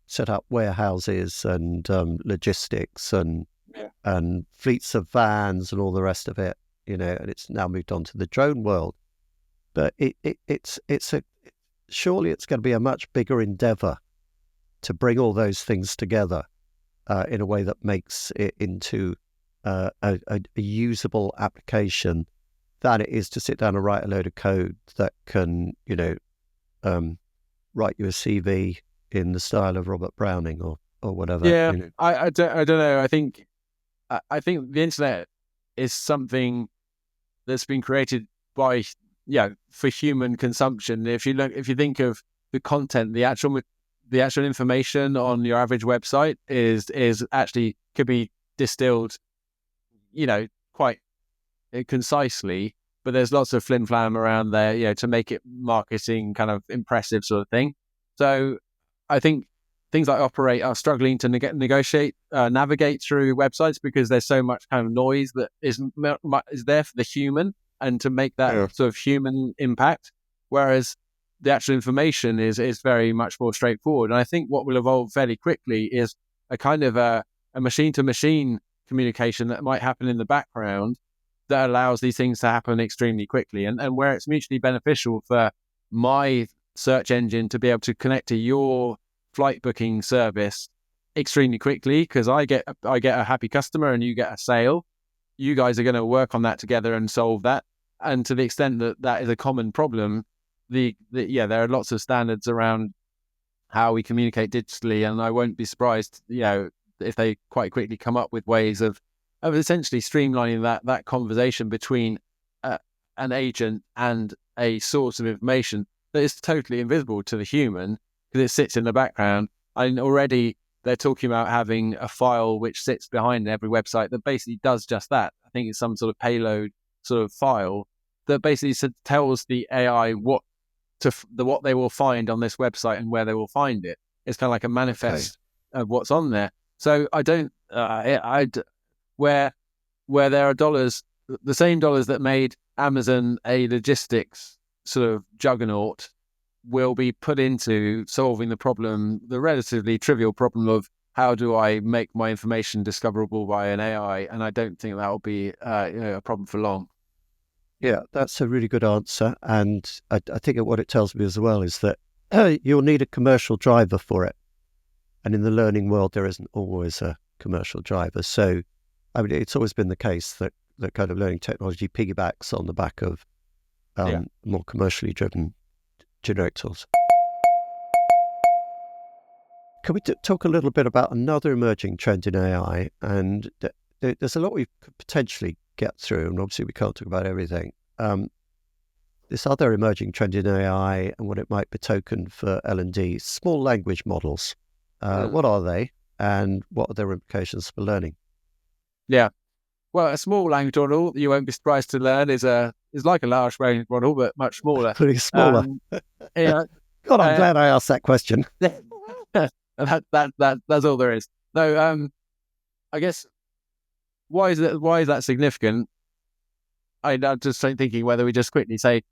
set up warehouses and logistics and fleets of vans and all the rest of it. And it's now moved on to the drone world. But surely it's going to be a much bigger endeavor to bring all those things together in a way that makes it into a usable application than it is to sit down and write a load of code that can, write you a CV in the style of Robert Browning or whatever. Yeah, I don't know. I think the internet is something that's been created by for human consumption. If you think of the content, the actual information on your average website is actually could be distilled, quite concisely, but there's lots of flim flam around there, to make it marketing kind of impressive sort of thing. So I think things like Operate are struggling to navigate through websites because there's so much kind of noise that is there for the human and to make that sort of human impact. Whereas the actual information is very much more straightforward. And I think what will evolve fairly quickly is a kind of a machine to machine communication that might happen in the background that allows these things to happen extremely quickly, and where it's mutually beneficial for my search engine to be able to connect to your flight booking service extremely quickly because I get a happy customer and you get a sale. You guys are going to work on that together and solve that. And to the extent that is a common problem, there are lots of standards around how we communicate digitally, and I won't be surprised, if they quite quickly come up with ways of essentially streamlining that conversation between an agent and a source of information that is totally invisible to the human because it sits in the background. And already they're talking about having a file which sits behind every website that basically does just that. I think it's some sort of payload sort of file that basically tells the AI what they will find on this website and where they will find it. It's kind of like a manifest of what's on there. So I don't, where there are dollars, the same dollars that made Amazon a logistics sort of juggernaut will be put into solving the problem, the relatively trivial problem of how do I make my information discoverable by an AI? And I don't think that will be a problem for long. Yeah, that's a really good answer. And I think what it tells me as well is that you'll need a commercial driver for it. And in the learning world, there isn't always a commercial driver. So, I mean, it's always been the case that kind of learning technology piggybacks on the back of more commercially driven generic tools. Can we talk a little bit about another emerging trend in AI? And there's a lot we could potentially get through, and obviously we can't talk about everything. This other emerging trend in AI and what it might betoken for L&D, small language models. What are they, and what are their implications for learning? Yeah. Well, a small language model, you won't be surprised to learn, is like a large language model, but much smaller. Pretty smaller. Yeah. God, I'm glad I asked that question. That's all there is. No, I guess why is that significant? I'm just thinking whether we just quickly say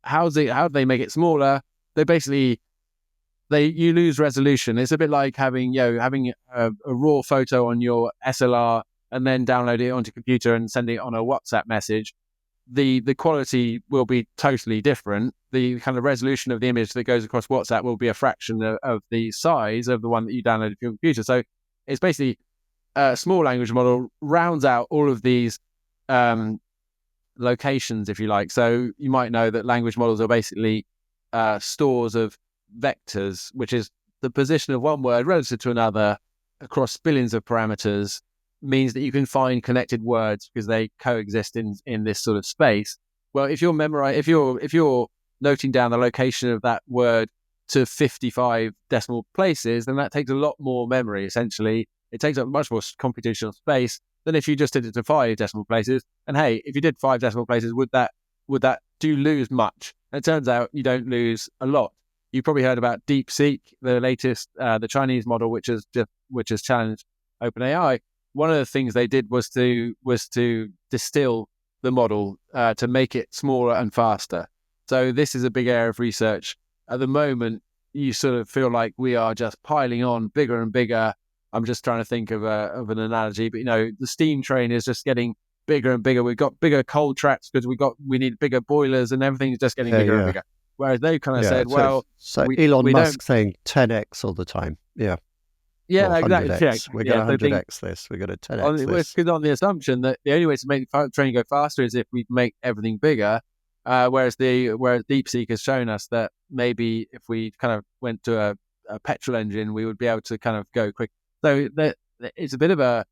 how do they make it smaller? You lose resolution. It's a bit like having a raw photo on your SLR and then download it onto your computer and send it on a WhatsApp message. The quality will be totally different. The kind of resolution of the image that goes across WhatsApp will be a fraction of the size of the one that you downloaded from your computer. So it's basically a small language model rounds out all of these locations, if you like. So you might know that language models are basically stores of vectors, which is the position of one word relative to another across billions of parameters, means that you can find connected words because they coexist in this sort of space. Well, if you're noting down the location of that word to 55 decimal places, then that takes a lot more memory. Essentially, it takes up much more computational space than if you just did it to 5 decimal places. And hey, if you did 5 decimal places, would that do lose much? And it turns out you don't lose a lot. You probably heard about DeepSeek, the latest, the Chinese model, which has challenged OpenAI. One of the things they did was to distill the model to make it smaller and faster. So this is a big area of research. At the moment, you sort of feel like we are just piling on bigger and bigger. I'm just trying to think of an analogy, but the steam train is just getting bigger and bigger. We've got bigger coal tracks because we need bigger boilers, and everything's just getting bigger and bigger. Whereas they kind of said, Elon Musk saying 10x all the the time. Yeah, exactly. We're going to 100x this. We're going to 10x this. Because on the assumption that the only way to make the train go faster is if we make everything bigger. Whereas DeepSeek has shown us that maybe if we kind of went to a petrol engine, we would be able to kind of go quick. So it's a bit of a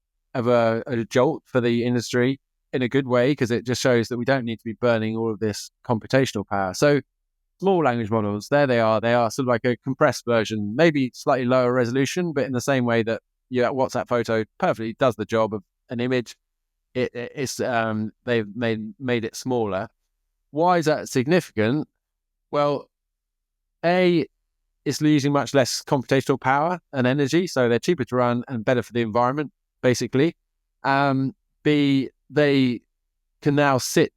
jolt for the industry in a good way, because it just shows that we don't need to be burning all of this computational power. So small language models, there they are. They are sort of like a compressed version, maybe slightly lower resolution, but in the same way that that WhatsApp photo perfectly does the job of an image, they've made it smaller. Why is that significant? Well, A, it's using much less computational power and energy, so they're cheaper to run and better for the environment, basically. B, they can now sit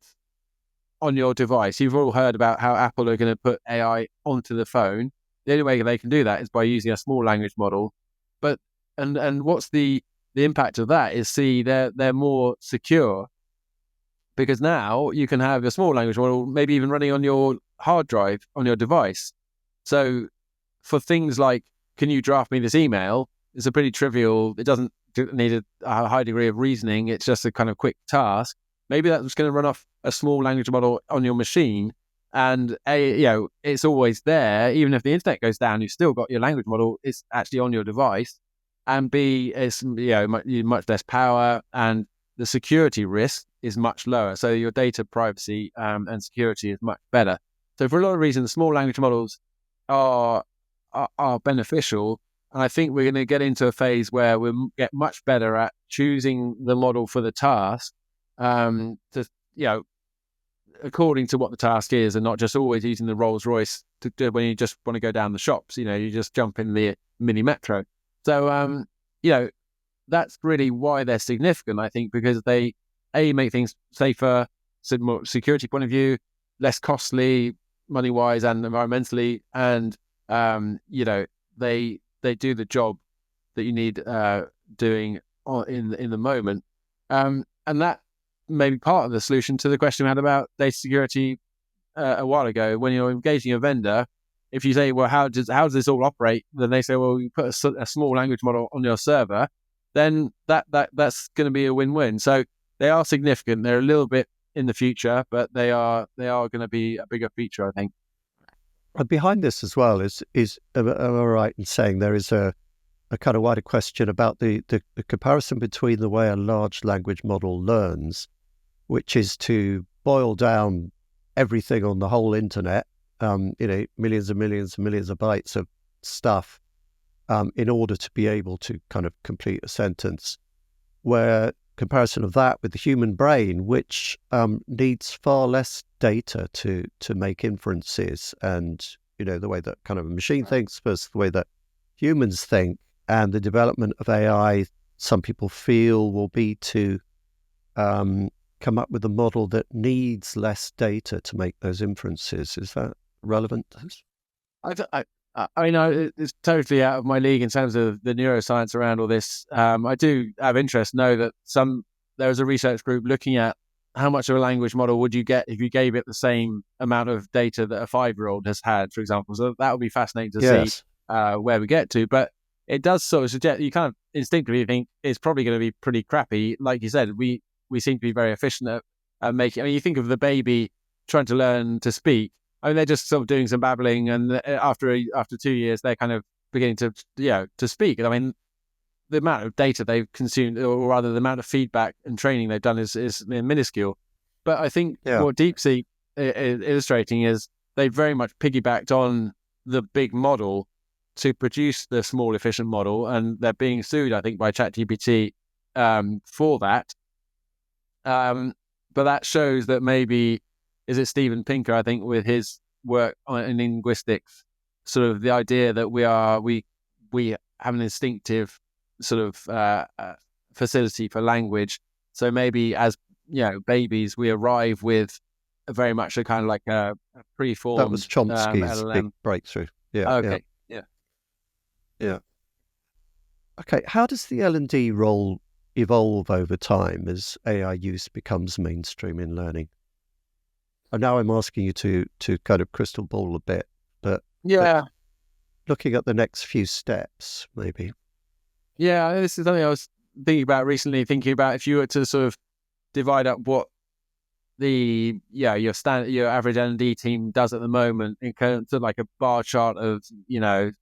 on your device. You've all heard about how Apple are going to put AI onto the phone. The only way they can do that is by using a small language model. But and what's the impact of that is, they're more secure, because now you can have a small language model maybe even running on your hard drive on your device. So for things like, can you draft me this email? It's a pretty trivial, it doesn't need a high degree of reasoning. It's just a kind of quick task. Maybe that's going to run off a small language model on your machine, and it's always there. Even if the internet goes down, you've still got your language model. It's actually on your device. And B, it's much less power, and the security risk is much lower. So your data privacy and security is much better. So for a lot of reasons, small language models are beneficial. And I think we're going to get into a phase where we'll get much better at choosing the model for the task, according to what the task is, and not just always using the Rolls-Royce to do when you just want to go down the shops. You just jump in the mini metro. So, that's really why they're significant, I think, because they, make things safer, more security point of view, less costly, money-wise and environmentally, and, they do the job that you need doing in the moment. And that may be part of the solution to the question we had about data security a while ago. When you're engaging a vendor, if you say, well, how does this all operate? Then they say, well, you put a small language model on your server, then that's going to be a win-win. So they are significant. They're a little bit in the future, but they are going to be a bigger feature, I think. And behind this as well is am I right in saying there is a kind of wider question about the comparison between the way a large language model learns, which is to boil down everything on the whole internet, millions and millions and millions of bytes of stuff, in order to be able to kind of complete a sentence, where comparison of that with the human brain, which needs far less data to make inferences, and the way that kind of a machine thinks versus the way that humans think, and the development of AI, some people feel, will be to come up with a model that needs less data to make those inferences. Is that relevant? I know it's totally out of my league in terms of the neuroscience around all this. I do have interest, know that there was a research group looking at how much of a language model would you get if you gave it the same amount of data that a 5-year-old has had, for example. So that would be fascinating to see where we get to. But it does sort of suggest, you kind of instinctively think it's probably going to be pretty crappy. Like you said, we seem to be very efficient at making. I mean, you think of the baby trying to learn to speak. I mean, they're just sort of doing some babbling, and after 2 years, they're kind of beginning to speak. And I mean, the amount of data they've consumed, or rather, the amount of feedback and training they've done is minuscule. But I think what DeepSeek is illustrating is they very much piggybacked on the big model to produce the small, efficient model, and they're being sued, I think, by ChatGPT for that. But that shows that maybe, is it Steven Pinker, I think, with his work in linguistics, sort of the idea that we have an instinctive sort of facility for language. So maybe as babies, we arrive with very much a kind of like a preformed. That was Chomsky's big breakthrough. Yeah. Okay. Yeah. Okay. How does the L&D role evolve over time as AI use becomes mainstream in learning? And now I'm asking you to kind of crystal ball a bit, but looking at the next few steps, maybe. Yeah, this is something I was thinking about recently. Thinking about if you were to sort of divide up what your average L&D team does at the moment in kind of like a bar chart of,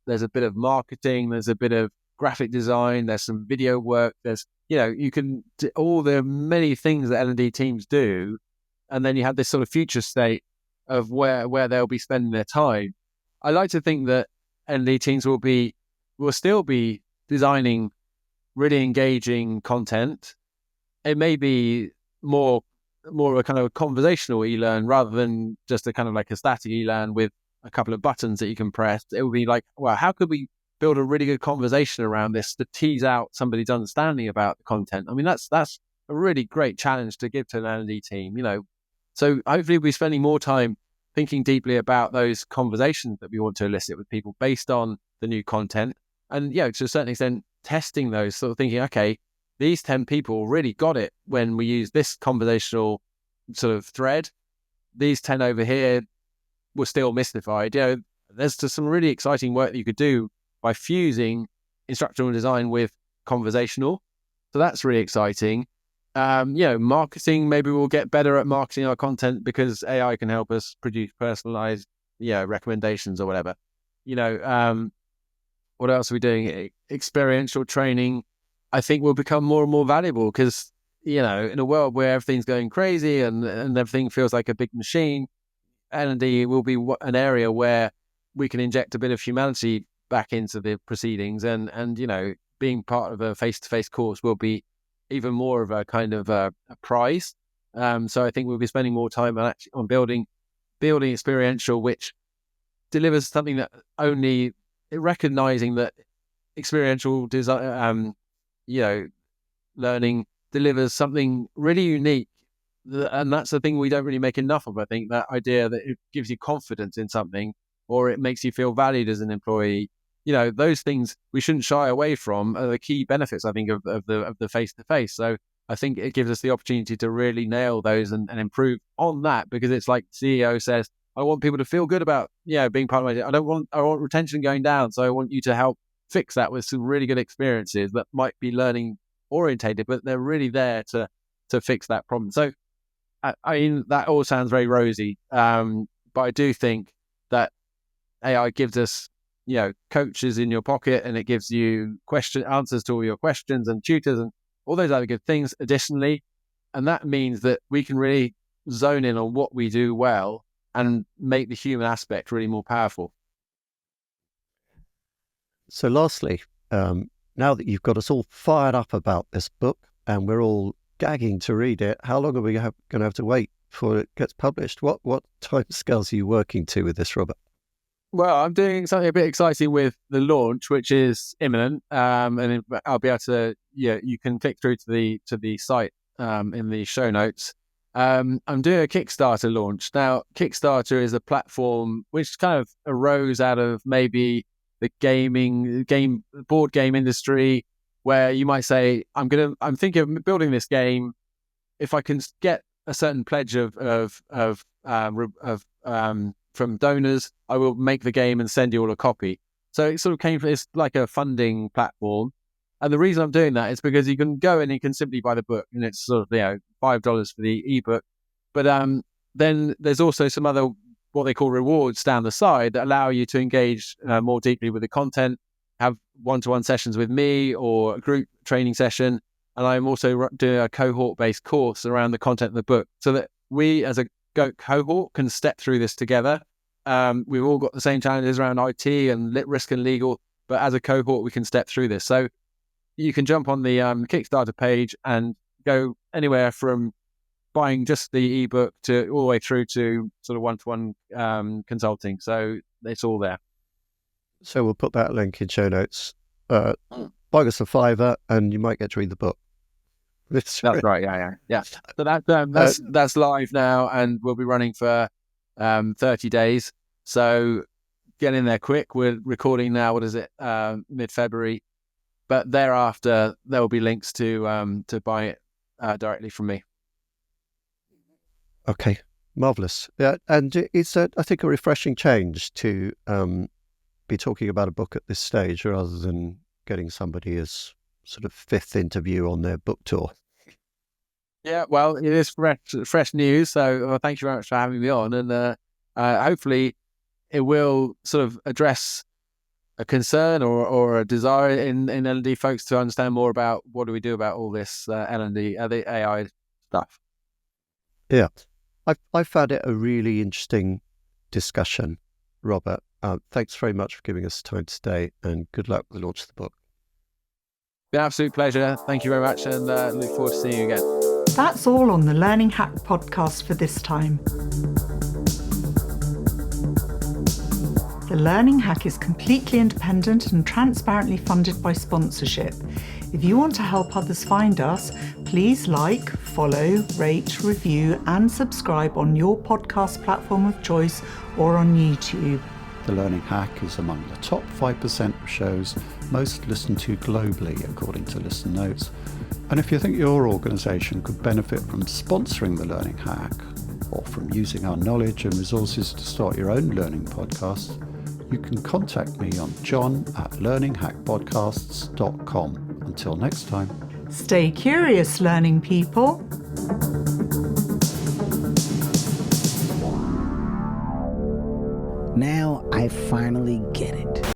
there's a bit of marketing, there's a bit of graphic design, there's some video work, there's, you can do all the many things that L&D teams do. And then you have this sort of future state of where they'll be spending their time. I like to think that L&D teams will still be designing really engaging content. It may be more of a kind of conversational e-learn rather than just a kind of like a static e-learn with a couple of buttons that you can press. It would be like, well, how could we build a really good conversation around this to tease out somebody's understanding about the content? I mean, that's a really great challenge to give to an L&D team, So hopefully we'll be spending more time thinking deeply about those conversations that we want to elicit with people based on the new content. And, to a certain extent, testing those, sort of thinking, okay, these 10 people really got it when we use this conversational sort of thread. These 10 over here were still mystified. There's just some really exciting work that you could do by fusing instructional design with conversational. So that's really exciting. Marketing, maybe we'll get better at marketing our content because AI can help us produce personalized, recommendations or whatever. What else are we doing? Experiential training, I think, will become more and more valuable because, in a world where everything's going crazy and everything feels like a big machine, L&D will be an area where we can inject a bit of humanity back into the proceedings, and being part of a face-to-face course will be even more of a kind of a prize. So I think we'll be spending more time on building experiential, which delivers something that only recognizing that experiential design, learning delivers something really unique. And that's the thing we don't really make enough of. I think that idea that it gives you confidence in something, or it makes you feel valued as an employee. Those things we shouldn't shy away from are the key benefits, I think, of the face-to-face. So I think it gives us the opportunity to really nail those and improve on that, because it's like CEO says, I want people to feel good about, being part of my team. I want retention going down. So I want you to help fix that with some really good experiences that might be learning orientated, but they're really there to fix that problem. So, I mean, that all sounds very rosy. But I do think that AI gives us, coaches in your pocket, and it gives you answers to all your questions, and tutors and all those other good things additionally. And that means that we can really zone in on what we do well and make the human aspect really more powerful. So lastly, now that you've got us all fired up about this book and we're all gagging to read it, how long are we going to have to wait before it gets published? What timescales are you working to with this, Robert? Well, I'm doing something a bit exciting with the launch, which is imminent, and I'll be able to. You can click through to the site in the show notes. I'm doing a Kickstarter launch now. Kickstarter is a platform which kind of arose out of maybe the board game industry, where you might say, I'm thinking of building this game. If I can get a certain pledge from donors, I will make the game and send you all a copy. So it sort of came from, it's like a funding platform. And the reason I'm doing that is because you can go in and you can simply buy the book, and it's sort of, $5 for the ebook. But then there's also some other, what they call rewards down the side, that allow you to engage more deeply with the content, have one-to-one sessions with me or a group training session. And I'm also doing a cohort-based course around the content of the book, so that we as a cohort can step through this together. We've all got the same challenges around IT and risk and legal, but as a cohort, we can step through this. So you can jump on the Kickstarter page and go anywhere from buying just the ebook to all the way through to sort of one-to-one consulting. So it's all there. So we'll put that link in show notes. Buy us a $5 and you might get to read the book. That's right. Yeah. So that's live now, and we'll be running for 30 days. So get in there quick. We're recording now. What is it? Mid-February. But thereafter, there will be links to buy it directly from me. Okay, marvelous. Yeah, and it's I think a refreshing change to be talking about a book at this stage rather than getting somebody as sort of fifth interview on their book tour. Yeah, well, it is fresh news. So thank you very much for having me on, and hopefully it will sort of address a concern or a desire in L&D folks to understand more about what do we do about all this L&D, the AI stuff. Yeah, I found it a really interesting discussion, Robert. Thanks very much for giving us time today, and good luck with the launch of the book. An absolute pleasure. Thank you very much, and look forward to seeing you again. That's all on the Learning Hack podcast for this time. The Learning Hack is completely independent and transparently funded by sponsorship. If you want to help others find us, please like, follow, rate, review, and subscribe on your podcast platform of choice or on YouTube. The Learning Hack is among the top 5% of shows most listened to globally, according to Listen Notes. And if you think your organisation could benefit from sponsoring the Learning Hack, or from using our knowledge and resources to start your own learning podcast, you can contact me on john@learninghackpodcasts.com. Until next time. Stay curious, learning people. Now I finally get it.